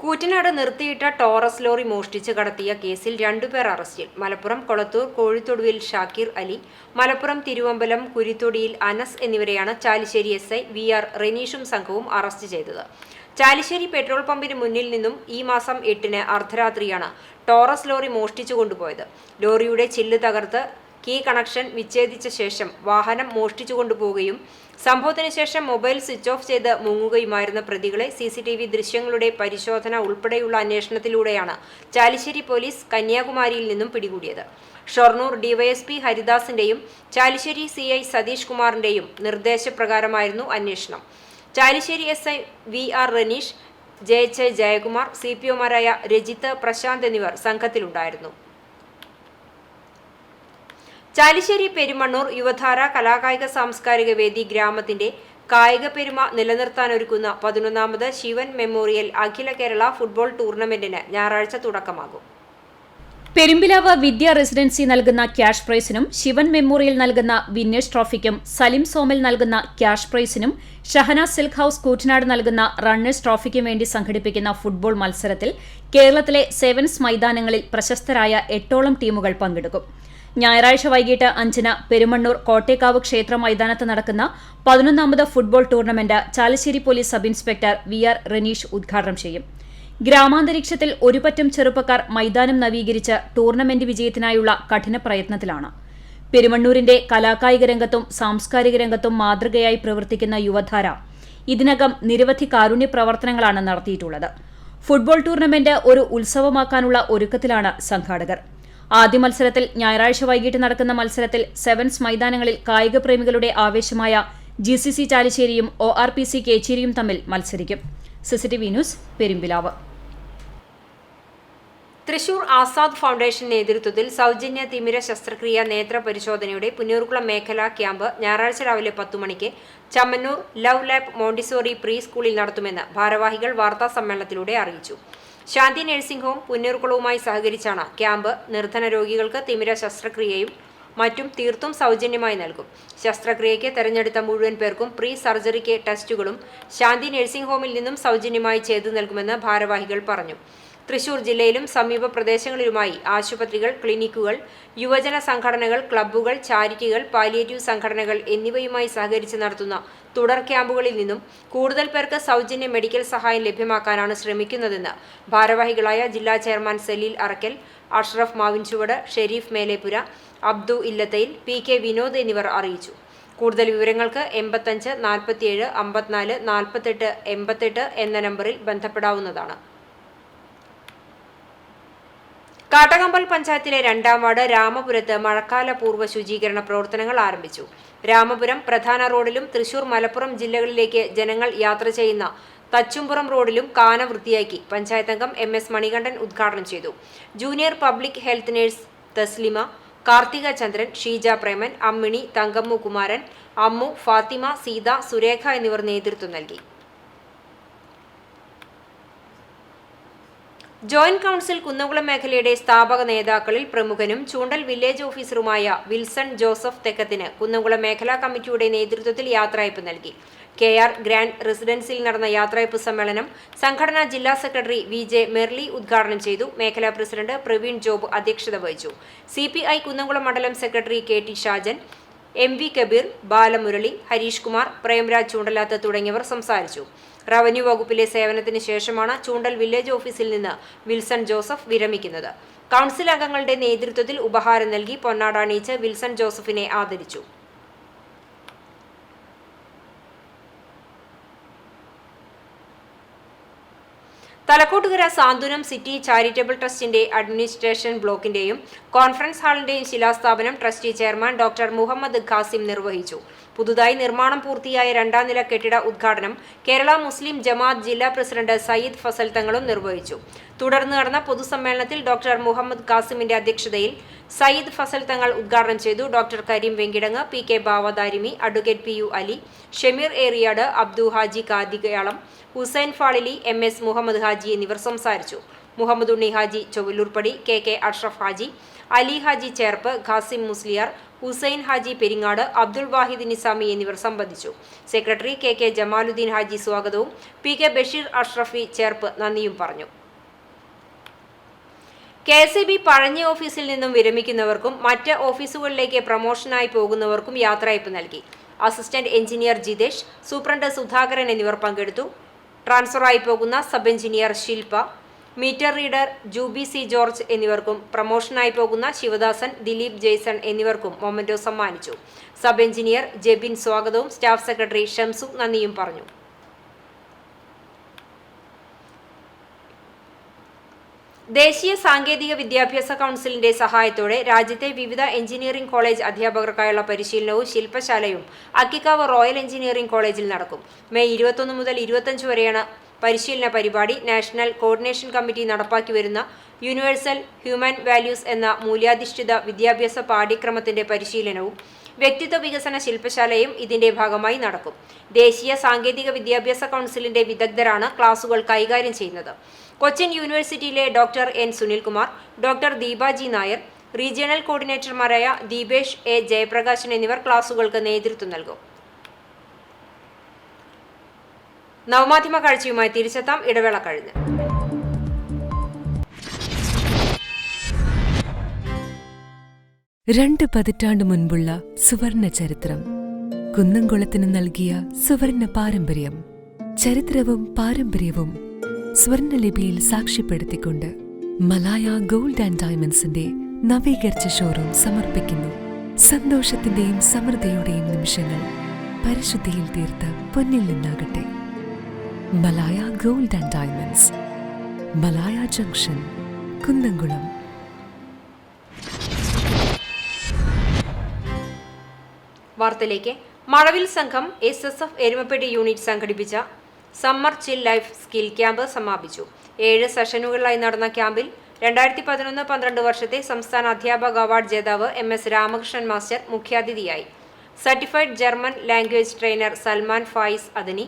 കൂറ്റനാട് നിർത്തിയിട്ട ടോറസ് ലോറി മോഷ്ടിച്ച് കടത്തിയ കേസിൽ 2 പേർ അറസ്റ്റിൽ. മലപ്പുറം കൊളത്തൂർ കോഴിത്തൊടുവിൽ ഷാക്കിർ അലി, മലപ്പുറം തിരുവമ്പലം കുരിത്തൊടിയിൽ അനസ് എന്നിവരെയാണ് ചാലിശ്ശേരി SI VR റെനീഷും സംഘവും അറസ്റ്റ് ചെയ്തത്. ചാലിശ്ശേരി പെട്രോൾ പമ്പിന് മുന്നിൽ നിന്നും ഈ മാസം 8-ന് അർദ്ധരാത്രിയാണ് ടോറസ് ലോറി മോഷ്ടിച്ചു കൊണ്ടുപോയത്. ലോറിയുടെ ചില്ല് തകർത്ത് കീ കണക്ഷൻ വിച്ഛേദിച്ച ശേഷം വാഹനം മോഷ്ടിച്ചു കൊണ്ടുപോവുകയും സംഭവത്തിന് ശേഷം മൊബൈൽ സ്വിച്ച് ഓഫ് ചെയ്ത് മുങ്ങുകയുമായിരുന്ന പ്രതികളെ CCTV ദൃശ്യങ്ങളുടെ പരിശോധന ഉൾപ്പെടെയുള്ള അന്വേഷണത്തിലൂടെയാണ് ചാലിശ്ശേരി പോലീസ് കന്യാകുമാരിയിൽ നിന്നും പിടികൂടിയത്. ഷൊർണൂർ DYSP ഹരിദാസിന്റെയും ചാലിശ്ശേരി CI സതീഷ് കുമാറിന്റെയും നിർദ്ദേശപ്രകാരമായിരുന്നു അന്വേഷണം. Chalissery SI VR Ranish, JH Jayakumar, CPOമാരായ Rajith, Prashant എന്നിവർ സംഘത്തിലുണ്ടായിരുന്നു. ചാലിശ്ശേരി പെരുമണ്ണൂർ യുവധാര കലാകായിക സാംസ്കാരിക വേദി ഗ്രാമത്തിന്റെ കായിക പെരുമ നിലനിർത്താനൊരുക്കുന്ന 11ാമത് ശിവൻ മെമ്മോറിയൽ അഖില കേരള ഫുട്ബോൾ ടൂർണമെന്റിന് ഞായറാഴ്ച തുടക്കമാകും. പെരുമ്പിലാവ് വിദ്യാ റെസിഡൻസി നൽകുന്ന ക്യാഷ് പ്രൈസിനും ശിവൻ മെമ്മോറിയൽ നൽകുന്ന വിന്നേഴ്സ് ട്രോഫിക്കും സലിം സോമൽ നൽകുന്ന ക്യാഷ് പ്രൈസിനും ഷഹന സിൽക്ക് ഹൌസ് കൂറ്റനാട് നൽകുന്ന റണ്ണേഴ്സ് ട്രോഫിക്കും വേണ്ടി സംഘടിപ്പിക്കുന്ന ഫുട്ബോൾ മത്സരത്തിൽ കേരളത്തിലെ സെവൻസ് മൈതാനങ്ങളിൽ പ്രശസ്തരായ 8ഓളം ടീമുകൾ പങ്കെടുക്കും. ഞായറാഴ്ച വൈകിട്ട് 5-ന് പെരുമണ്ണൂർ കോട്ടേക്കാവ് ക്ഷേത്ര മൈതാനത്ത് നടക്കുന്ന 11ാമത് football tournament Chalissery police sub inspector VR Raneesh ഉദ്ഘാടനം ചെയ്യും. ഗ്രാമാന്തരീക്ഷത്തിൽ ഒരുപറ്റം ചെറുപ്പക്കാർ മൈതാനം നവീകരിച്ച് ടൂർണമെന്റ് വിജയത്തിനായുള്ള കഠിന പ്രയത്നത്തിലാണ്. പെരുമണ്ണൂരിന്റെ കലാകായിക രംഗത്തും സാംസ്കാരിക രംഗത്തും മാതൃകയായി പ്രവർത്തിക്കുന്ന യുവധാര ഇതിനകം നിരവധി കാരുണ്യ പ്രവർത്തനങ്ങളാണ് നടത്തിയിട്ടുള്ളത്. ഫുട്ബോൾ ടൂർണമെന്റ് ഒരു ഉത്സവമാക്കാനുള്ള ഒരുക്കത്തിലാണ് സംഘാടകർ. ആദ്യ മത്സരത്തിൽ ഞായറാഴ്ച വൈകിട്ട് നടക്കുന്ന മത്സരത്തിൽ സെവൻസ് മൈതാനങ്ങളിൽ കായിക പ്രേമികളുടെ ആവേശമായ GCC ചാലിശ്ശേരിയും ORPC കേച്ചേരിയും തമ്മിൽ മത്സരിക്കും. CCTV news, Perumpilavu. Thrissur Azad foundation നേതൃത്വത്തിൽ സൗജന്യ തിമിര ശസ്ത്രക്രിയ നേത്ര പരിശോധനയുടെ പുന്നൂർകുളം മേഖലാ ക്യാമ്പ് ഞായറാഴ്ച രാവിലെ 10 മണിക്ക് Chammannur love lab Montessori pre സ്കൂളിൽ നടത്തുമെന്ന് ഭാരവാഹികൾ വാർത്താസമ്മേളനത്തിലൂടെ അറിയിച്ചു. ശാന്തി നഴ്സിംഗ് ഹോം പുന്നൂർകുളവുമായി സഹകരിച്ചാണ് ക്യാമ്പ്. നിർധന രോഗികൾക്ക് തിമിര ശസ്ത്രക്രിയയും മറ്റും തീർത്തും സൗജന്യമായി നൽകും. ശസ്ത്രക്രിയയ്ക്ക് തെരഞ്ഞെടുത്ത മുഴുവൻ പേർക്കും പ്രീ സർജറിക്ക് ടെസ്റ്റുകളും ശാന്തി നഴ്സിംഗ് ഹോമിൽ നിന്നും സൗജന്യമായി ചെയ്തു നൽകുമെന്ന് ഭാരവാഹികൾ പറഞ്ഞു. തൃശൂർ ജില്ലയിലും സമീപ പ്രദേശങ്ങളിലുമായി ആശുപത്രികൾ, ക്ലിനിക്കുകൾ, യുവജന സംഘടനകൾ, ക്ലബ്ബുകൾ, ചാരിറ്റികൾ, പാലിയേറ്റീവ് സംഘടനകൾ എന്നിവയുമായി സഹകരിച്ച് നടത്തുന്ന തുടർ ക്യാമ്പുകളിൽ നിന്നും കൂടുതൽ പേർക്ക് സൗജന്യ മെഡിക്കൽ സഹായം ലഭ്യമാക്കാനാണ് ശ്രമിക്കുന്നതെന്ന് ഭാരവാഹികളായ ജില്ലാ ചെയർമാൻ സലീൽ അറക്കൽ, അഷ്റഫ് മാവിൻചുവട്, ഷെരീഫ് മേലേപ്പുര, അബ്ദു ഇല്ലത്തയിൽ, PK വിനോദ് എന്നിവർ അറിയിച്ചു. കൂടുതൽ വിവരങ്ങൾക്ക് 85 47 54 48 88 എന്ന നമ്പറിൽ ബന്ധപ്പെടാവുന്നതാണ്. കാട്ടകമ്പൽ പഞ്ചായത്തിലെ 2ാം വാർഡ് രാമപുരത്ത് മഴക്കാല പൂർവ്വ ശുചീകരണ പ്രവർത്തനങ്ങൾ ആരംഭിച്ചു. രാമപുരം പ്രധാന റോഡിലും തൃശൂർ, മലപ്പുറം ജില്ലകളിലേക്ക് ജനങ്ങൾ യാത്ര ചെയ്യുന്ന തച്ചുംപുറം റോഡിലും കാന വൃത്തിയാക്കി പഞ്ചായത്ത് അംഗം MS മണികണ്ഠൻ ഉദ്ഘാടനം ചെയ്തു. Junior public health nurse Thaslima, Karthika Chandran, Sheeja Preman, Ammini, Thankammu Kumaran, Ammu, Fathima, Seetha, Surekha എന്നിവർ നേതൃത്വം നൽകി. ജോയിന്റ് കൌൺസിൽ കുന്നംകുളം മേഖലയുടെ സ്ഥാപക നേതാക്കളിൽ പ്രമുഖനും ചൂണ്ടൽ വില്ലേജ് ഓഫീസറുമായ വിൽസൺ ജോസഫ് തെക്കത്തിന് കുന്നംകുളം മേഖലാ കമ്മിറ്റിയുടെ നേതൃത്വത്തിൽ യാത്രയയപ്പ് നൽകി. KR ഗ്രാൻഡ് റെസിഡൻസിയിൽ നടന്ന യാത്രയയപ്പ് സമ്മേളനം സംഘടനാ ജില്ലാ സെക്രട്ടറി VJ മെർലി ഉദ്ഘാടനം ചെയ്തു. മേഖലാ പ്രസിഡന്റ് പ്രവീൺ ജോബ് അധ്യക്ഷത വഹിച്ചു. CPI കുന്നംകുളം മണ്ഡലം secretary KT Shajan, MV Kabeer, Balamurali, Harish Kumar, Premraj Choondalath തുടങ്ങിയവർ സംസാരിച്ചു. റവന്യൂ വകുപ്പിലെ സേവനത്തിന് ശേഷമാണ് ചൂണ്ടൽ വില്ലേജ് ഓഫീസിൽ നിന്ന് വിൽസൺ ജോസഫ് വിരമിക്കുന്നത്. കൌൺസിൽ അംഗങ്ങളുടെ നേതൃത്വത്തിൽ ഉപഹാരം നൽകി പൊന്നാട അണിയിച്ച് വിൽസൺ ജോസഫിനെ ആദരിച്ചു. തലക്കോട്ടുകര സാന്ത്വനം സിറ്റി ചാരിറ്റബിൾ ട്രസ്റ്റിന്റെ അഡ്മിനിസ്ട്രേഷൻ ബ്ലോക്കിന്റെയും കോൺഫറൻസ് ഹാളിന്റെയും ശിലാസ്ഥാപനം trustee chairman doctor Muhammad Khasim നിർവഹിച്ചു. പുതുതായി നിർമ്മാണം പൂർത്തിയായ 2ാം നില കെട്ടിട ഉദ്ഘാടനം കേരള മുസ്ലിം ജമാഅത്ത് ജില്ലാ പ്രസിഡന്റ് സയ്യിദ് ഫസൽ തങ്ങളും നിർവഹിച്ചു. തുടർന്ന് നടന്ന പൊതുസമ്മേളനത്തിൽ ഡോക്ടർ മുഹമ്മദ് ഖാസിമിന്റെ അധ്യക്ഷതയിൽ സയ്യിദ് ഫസൽ തങ്ങൾ ഉദ്ഘാടനം ചെയ്തു. Doctor Kareem Venkitangu, PK Bavadarimi, advocate PU Ali, Shameer Eriyad, Abdu Haji Kadikayalam, Hussain Faalili, MS Muhammad Haji എന്നിവർ സംസാരിച്ചു. മുഹമ്മദ് ഉണ്ണി ഹാജി ചൊവ്വല്ലൂർപ്പടി, KK അഷ്റഫ് ഹാജി, അലി ഹാജി ചേർപ്പ്, ഖാസിം മുസ്ലിയാർ, ഹുസൈൻ ഹാജി പെരിങ്ങാട്, അബ്ദുൾ വാഹിദ് നിസാമി എന്നിവർ സംബന്ധിച്ചു. സെക്രട്ടറി KK ജമാലുദ്ദീൻ ഹാജി സ്വാഗതവും PK ബഷീർ അഷ്റഫി ചേർപ്പ് നന്ദിയും പറഞ്ഞു. KSEB പഴഞ്ഞി ഓഫീസിൽ നിന്നും വിരമിക്കുന്നവർക്കും മറ്റ് ഓഫീസുകളിലേക്ക് പ്രമോഷനായി പോകുന്നവർക്കും യാത്രയയപ്പ് നൽകി. Assistant engineer Jithesh, superintendent Sudhakaran എന്നിവർ പങ്കെടുത്തു. ട്രാൻസ്ഫറായി പോകുന്ന sub engineer Shilpa, meter reader Juby C George എന്നിവർക്കും പ്രമോഷനായി പോകുന്ന ശിവദാസൻ, ദിലീപ് ജെയ്സൺ എന്നിവർക്കും മൊമെന്റോ സമ്മാനിച്ചു. സബ് എഞ്ചിനീയർ ജെബിൻ സ്വാഗതവും സ്റ്റാഫ് സെക്രട്ടറി ഷംസു നന്ദിയും പറഞ്ഞു. ദേശീയ സാങ്കേതിക വിദ്യാഭ്യാസ കൌൺസിലിന്റെ സഹായത്തോടെ രാജ്യത്തെ വിവിധ എഞ്ചിനീയറിംഗ് കോളേജ് അധ്യാപകർക്കായുള്ള പരിശീലനവും ശില്പശാലയും അക്കിക്കാവ് റോയൽ എഞ്ചിനീയറിംഗ് കോളേജിൽ നടക്കും. മെയ് 21 മുതൽ 25 വരെയാണ് പരിശീലന പരിപാടി. നാഷണൽ കോർഡിനേഷൻ കമ്മിറ്റി നടപ്പാക്കി വരുന്ന യൂണിവേഴ്സൽ ഹ്യൂമൻ വാല്യൂസ് എന്ന മൂല്യാധിഷ്ഠിത വിദ്യാഭ്യാസ പാഠ്യക്രമത്തിന്റെ പരിശീലനവും വ്യക്തിത്വ വികസന ശില്പശാലയും ഇതിന്റെ ഭാഗമായി നടക്കും. ദേശീയ സാങ്കേതിക വിദ്യാഭ്യാസ കൌൺസിലിന്റെ വിദഗ്ധരാണ് ക്ലാസുകൾ കൈകാര്യം ചെയ്യുന്നത്. കൊച്ചിൻ യൂണിവേഴ്സിറ്റിയിലെ doctor N Sunilkumar, doctor Deepaji Nair, regional കോർഡിനേറ്റർമാരായ ദീപേഷ് A ജയപ്രകാശൻ എന്നിവർ ക്ലാസുകൾക്ക് നേതൃത്വം നൽകും. നവമാധ്യമ കാഴ്ചയുമായി തിരിച്ചെത്താം, ഇടവേള കഴിഞ്ഞ്. രണ്ട് പതിറ്റാണ്ട് മുൻപുള്ള സുവർണ ചരിത്രം, കുന്നംകുളത്തിന് നൽകിയ സുവർണ പാരമ്പര്യം. ചരിത്രവും പാരമ്പര്യവും സ്വർണലിപിയിൽ സാക്ഷ്യപ്പെടുത്തിക്കൊണ്ട് മലായ ഗോൾഡ് ആൻഡ് ഡയമണ്ട്സിന്റെ നവീകരിച്ച ഷോറൂം സമർപ്പിക്കുന്നു. സന്തോഷത്തിന്റെയും സമൃദ്ധിയുടെയും നിമിഷങ്ങൾ പരിശുദ്ധിയിൽ തീർത്ത പൊന്നിൽ നിന്നാകട്ടെ. Malaya gold and diamonds, Malaya junction, Kunnamkulam. വാർത്തയിലേക്ക്. മഴവിൽ സംഘം SSF എരുമപ്പെട്ടി യൂണിറ്റ് സംഘടിപ്പിച്ച summer chill life skill camp സമാപിച്ചു. 7 സെഷനുകളിലായി നടന്ന ക്യാമ്പിൽ 2011-12 വർഷത്തെ സംസ്ഥാന അധ്യാപക അവാർഡ് ജേതാവ് MS രാമകൃഷ്ണൻ മാസ്റ്റർ മുഖ്യാതിഥിയായി. Certified German language trainer Salman Faiz Adani,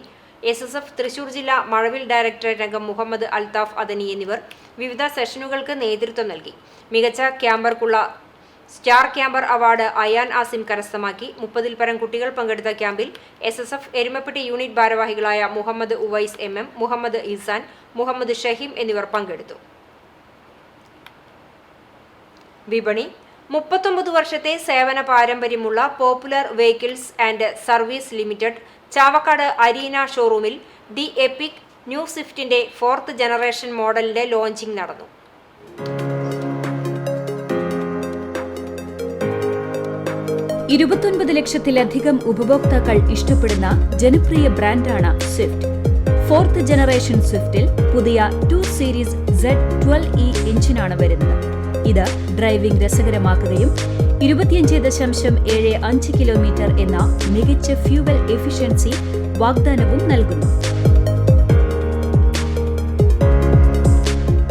SSF Thrissur ജില്ലാ മഴവിൽ ഡയറക്ടറേറ്റ് അംഗം മുഹമ്മദ് അൽതാഫ് അദനി എന്നിവർ വിവിധ സെഷനുകൾക്ക് നേതൃത്വം നൽകി. മികച്ച ക്യാമ്പർക്കുള്ള star camper award Ayan Asim കരസ്ഥമാക്കി. 30-ൽ പരം കുട്ടികൾ പങ്കെടുത്ത ക്യാമ്പിൽ SSF എരുമപ്പെട്ടി യൂണിറ്റ് ഭാരവാഹികളായ മുഹമ്മദ് ഉവൈസ് MM, മുഹമ്മദ് ഇസാൻ, മുഹമ്മദ് ഷഹീം എന്നിവർ പങ്കെടുത്തു. വിപണി 39 വർഷത്തെ സേവന പാരമ്പര്യമുള്ള Popular Vehicles and Service Limited Chavakkad Arena ഷോറൂമിൽ ദി എപ്പിക് ന്യൂ സ്വിഫ്റ്റിന്റെ 4th ജനറേഷൻ മോഡലിന്റെ ലോഞ്ചിംഗ് നടന്നു. ലക്ഷത്തിലധികം ഉപഭോക്താക്കൾ ഇഷ്ടപ്പെടുന്ന ജനപ്രിയ ബ്രാൻഡാണ് സ്വിഫ്റ്റ്. 4th ജനറേഷൻ സ്വിഫ്റ്റിൽ പുതിയ 2 സീരീസ് Z12E എഞ്ചിനാണ് വരുന്നത്. ഇത് ഡ്രൈവിംഗ് രസകരമാക്കുകയും 25.75 കിലോമീറ്റർ എന്ന മികച്ച ഫ്യൂവൽ എഫിഷ്യൻസി വാഗ്ദാനവും നൽകുന്നു.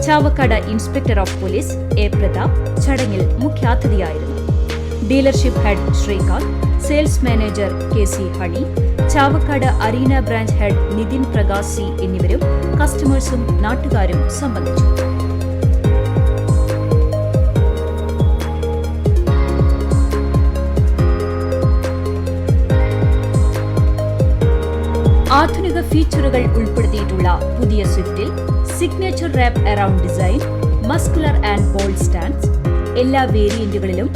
Chavakkad inspector of police A Prathap ചടങ്ങിൽ മുഖ്യാതിഥിയായിരുന്നു. ഡീലർഷിപ്പ് head Srikanth, sales manager KC Honey, Chavakkad Arena branch head Nithin Prakash C എന്നിവരും കസ്റ്റമേഴ്സും നാട്ടുകാരും സംബന്ധിച്ചു. ആധുനിക ഫീച്ചറുകൾ ഉൾപ്പെടുത്തിയിട്ടുള്ള പുതിയ സ്വിഫ്റ്റിൽ signature wrap around design, muscular and bold stands, എല്ലാ വേരിയന്റുകളിലും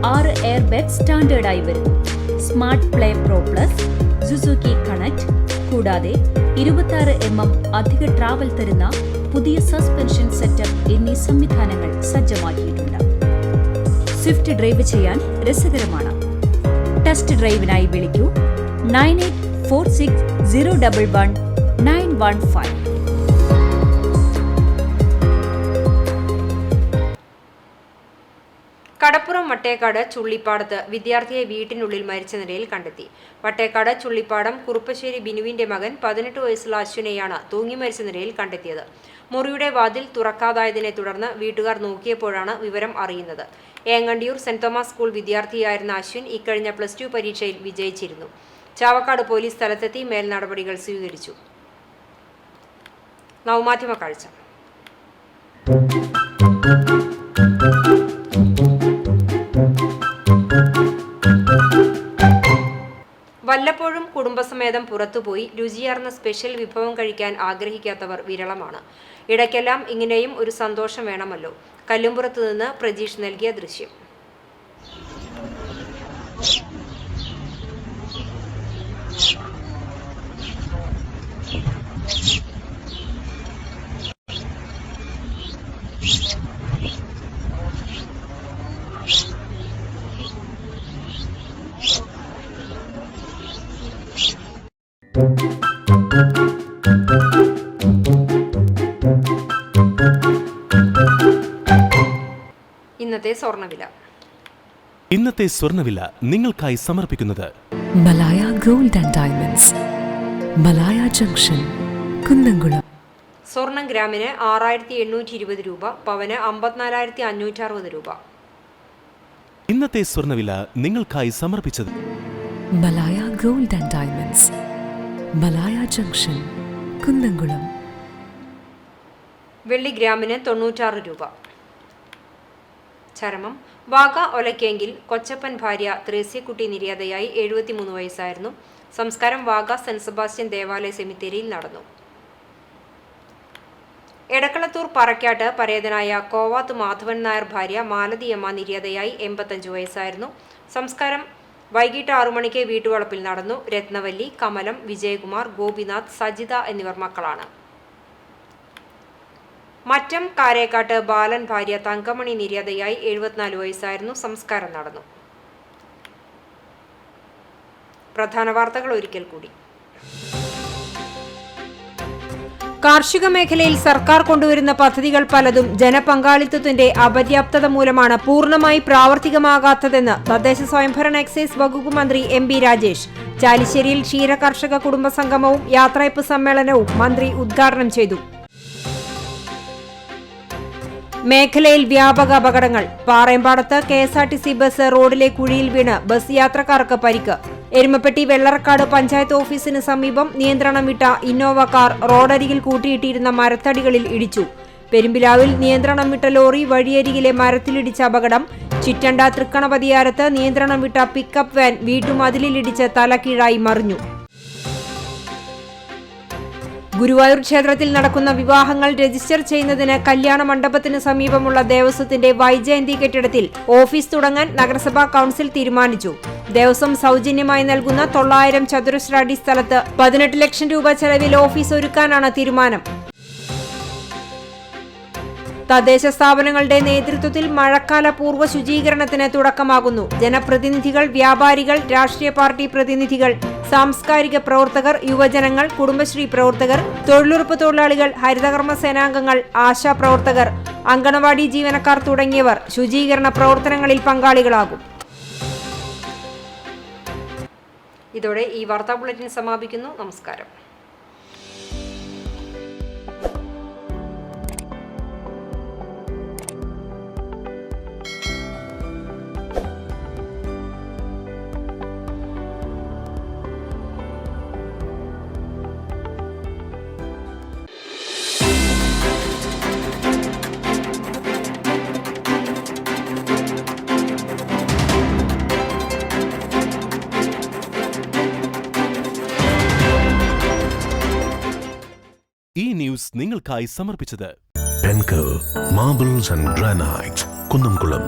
6 എയർ ബാഗ് സ്റ്റാൻഡേർഡായി വരുന്നു. Smart play pro plus, Suzuki connect കൂടാതെ 26 mm അധിക ട്രാവൽ തരുന്ന പുതിയ സസ്പെൻഷൻ സെറ്റപ്പ് എന്നീ സംവിധാനങ്ങൾ സജ്ജമാക്കിയിട്ടുണ്ട്. സ്വിഫ്റ്റ് ഡ്രൈവ് ചെയ്യാൻ രസകരമാണ്. ടെസ്റ്റ് ഡ്രൈവിനായി വിളിക്കൂ 9846011915. കടപ്പുറം വട്ടേക്കാട് ചുള്ളിപ്പാടത്ത് വിദ്യാർത്ഥിയെ വീട്ടിനുള്ളിൽ മരിച്ച നിലയിൽ കണ്ടെത്തി. വട്ടേക്കാട് ചുള്ളിപ്പാടം കുറുപ്പശ്ശേരി ബിനുവിന്റെ മകൻ 18 വയസ്സുള്ള അശ്വിനെയാണ് തൂങ്ങി മരിച്ച നിലയിൽ കണ്ടെത്തിയത്. മുറിയുടെ വാതിൽ തുറക്കാതായതിനെ തുടർന്ന് വീട്ടുകാർ നോക്കിയപ്പോഴാണ് വിവരം അറിയുന്നത്. ഏങ്ങണ്ടിയൂർ സെന്റ് തോമസ് സ്കൂൾ വിദ്യാർത്ഥിയായിരുന്ന അശ്വിൻ ഇക്കഴിഞ്ഞ +2 പരീക്ഷയിൽ വിജയിച്ചിരുന്നു. ചാവക്കാട് പോലീസ് സ്ഥലത്തെത്തി മേൽ നടപടികൾ സ്വീകരിച്ചു. നവമാധ്യമ കാഴ്ച. വല്ലപ്പോഴും കുടുംബസമേതം പുറത്തുപോയി രുചിയാർന്ന സ്പെഷ്യൽ വിഭവം കഴിക്കാൻ ആഗ്രഹിക്കാത്തവർ വിരളമാണ്. ഇടയ്ക്കെല്ലാം ഇങ്ങനെയും ഒരു സന്തോഷം വേണമല്ലോ. കല്ലുംപുറത്ത് നിന്ന് പ്രജീഷ് നൽകിയ ദൃശ്യം. ഇന്നത്തെ സ്വർണ്ണവില നിങ്ങൾക്കായി സമർപ്പിക്കുന്നത് Malaya gold and diamonds, Malaya junction, Kunnamkulam. സ്വർണം ഗ്രാമിന് 6820 രൂപ, പവന് 54,560 രൂപ. ഇന്നത്തെ സ്വർണ്ണവില നിങ്ങൾക്കായി സമർപ്പിച്ചത് Malaya gold and diamonds, Malaya junction, Kunnamkulam. വെള്ളി ഗ്രാമിന് 96 രൂപ. ചരമം വാഗ ഒലക്കെങ്കിൽ കൊച്ചപ്പൻ ഭാര്യ ത്രേസ്യക്കുട്ടി നിര്യാതയായി 73 വയസ്സായിരുന്നു. സംസ്കാരം വാഗ സെന്റ് സെബാസ്റ്റ്യൻ ദേവാലയ സെമിത്തേരിയിൽ നടന്നു. എടക്കളത്തൂർ പറക്കാട്ട് പരേതനായ കോവാത്ത് മാധവൻ നായർ ഭാര്യ മാലതിയമ്മ നിര്യാതയായി 85 വയസ്സായിരുന്നു. സംസ്കാരം വൈകിട്ട് 6 മണിക്ക് വീട്ടുവളപ്പിൽ നടന്നു. രത്നവല്ലി, കമലം, വിജയകുമാർ, ഗോപിനാഥ്, സജിത എന്നിവർ മക്കളാണ്. മറ്റം കാരേക്കാട്ട് ബാലൻ ഭാര്യ തങ്കമണി നിര്യാതയായി 74 വയസ്സായിരുന്നു. സംസ്കാരം നടന്നു. പ്രധാന വാർത്തകൾ ഒരിക്കൽ കൂടി. കാർഷിക മേഖലയിൽ സർക്കാർ കൊണ്ടുവരുന്ന പദ്ധതികൾ പലതും ജനപങ്കാളിത്തത്തിന്റെ അപര്യാപ്തത മൂലമാണ് പൂർണ്ണമായി പ്രാവർത്തികമാകാത്തതെന്ന് തദ്ദേശ സ്വയംഭരണ എക്സൈസ് വകുപ്പ് മന്ത്രി MB രാജേഷ്. ചാലിശ്ശേരിയിൽ ക്ഷീര കർഷക കുടുംബ സംഗമവും യാത്രയപ്പ് സമ്മേളനവും മന്ത്രി ഉദ്ഘാടനം ചെയ്തു. മേഖലയിൽ വ്യാപക അപകടങ്ങൾ. പാറയമ്പാടത്ത് KSRTC ബസ് റോഡിലെ കുഴിയിൽ വീണ് ബസ് യാത്രക്കാർക്ക് പരിക്ക്. എരുമപ്പെട്ടി വെള്ളറക്കാട് പഞ്ചായത്ത് ഓഫീസിന് സമീപം നിയന്ത്രണം വിട്ട ഇന്നോവ കാർ റോഡരികിൽ കൂട്ടിയിട്ടിരുന്ന മരത്തടികളിൽ ഇടിച്ചു. പെരുമ്പിലാവിൽ നിയന്ത്രണം വിട്ട ലോറി വഴിയരികിലെ മരത്തിലിടിച്ച അപകടം. ചിറ്റണ്ട തൃക്കണപതിയാരത്ത് നിയന്ത്രണം വിട്ട പിക്കപ്പ് വാൻ വീട്ടുമതിലിടിച്ച് തലക്കീഴായി മറിഞ്ഞു. ഗുരുവായൂർ ക്ഷേത്രത്തിൽ നടക്കുന്ന വിവാഹങ്ങൾ രജിസ്റ്റർ ചെയ്യുന്നതിന് കല്യാണ മണ്ഡപത്തിന് സമീപമുള്ള ദേവസ്വത്തിന്റെ വൈജയന്തി കെട്ടിടത്തിൽ ഓഫീസ് തുടങ്ങാൻ നഗരസഭാ കൌൺസിൽ തീരുമാനിച്ചു. ദേവസ്വം സൗജന്യമായി നൽകുന്ന 900 ചതുരശ്ര അടി സ്ഥലത്ത് 18 ലക്ഷം രൂപ ചെലവിൽ ഓഫീസ് ഒരുക്കാനാണ് തീരുമാനം. തദ്ദേശ സ്ഥാപനങ്ങളുടെ നേതൃത്വത്തിൽ മഴക്കാല പൂർവ്വ ശുചീകരണത്തിന് തുടക്കമാകുന്നു. ജനപ്രതിനിധികൾ, വ്യാപാരികൾ, രാഷ്ട്രീയ പാർട്ടി പ്രതിനിധികൾ, സാംസ്കാരിക പ്രവർത്തകർ, യുവജനങ്ങൾ, കുടുംബശ്രീ പ്രവർത്തകർ, തൊഴിലുറപ്പ് തൊഴിലാളികൾ, ഹരിതകർമ്മ സേനാംഗങ്ങൾ, ആശാ പ്രവർത്തകർ, അങ്കണവാടി ജീവനക്കാർ തുടങ്ങിയവർ ശുചീകരണ പ്രവർത്തനങ്ങളിൽ പങ്കാളികളാകും. ഇതോടെ ഈ വാർത്താ ബുള്ളറ്റിൻ സമാപിക്കുന്നു. നമസ്കാരം. ഈ ന്യൂസ് നിങ്ങൾക്കായി സമർപ്പിച്ചത് Penco marbles and granite Kunnamkulam.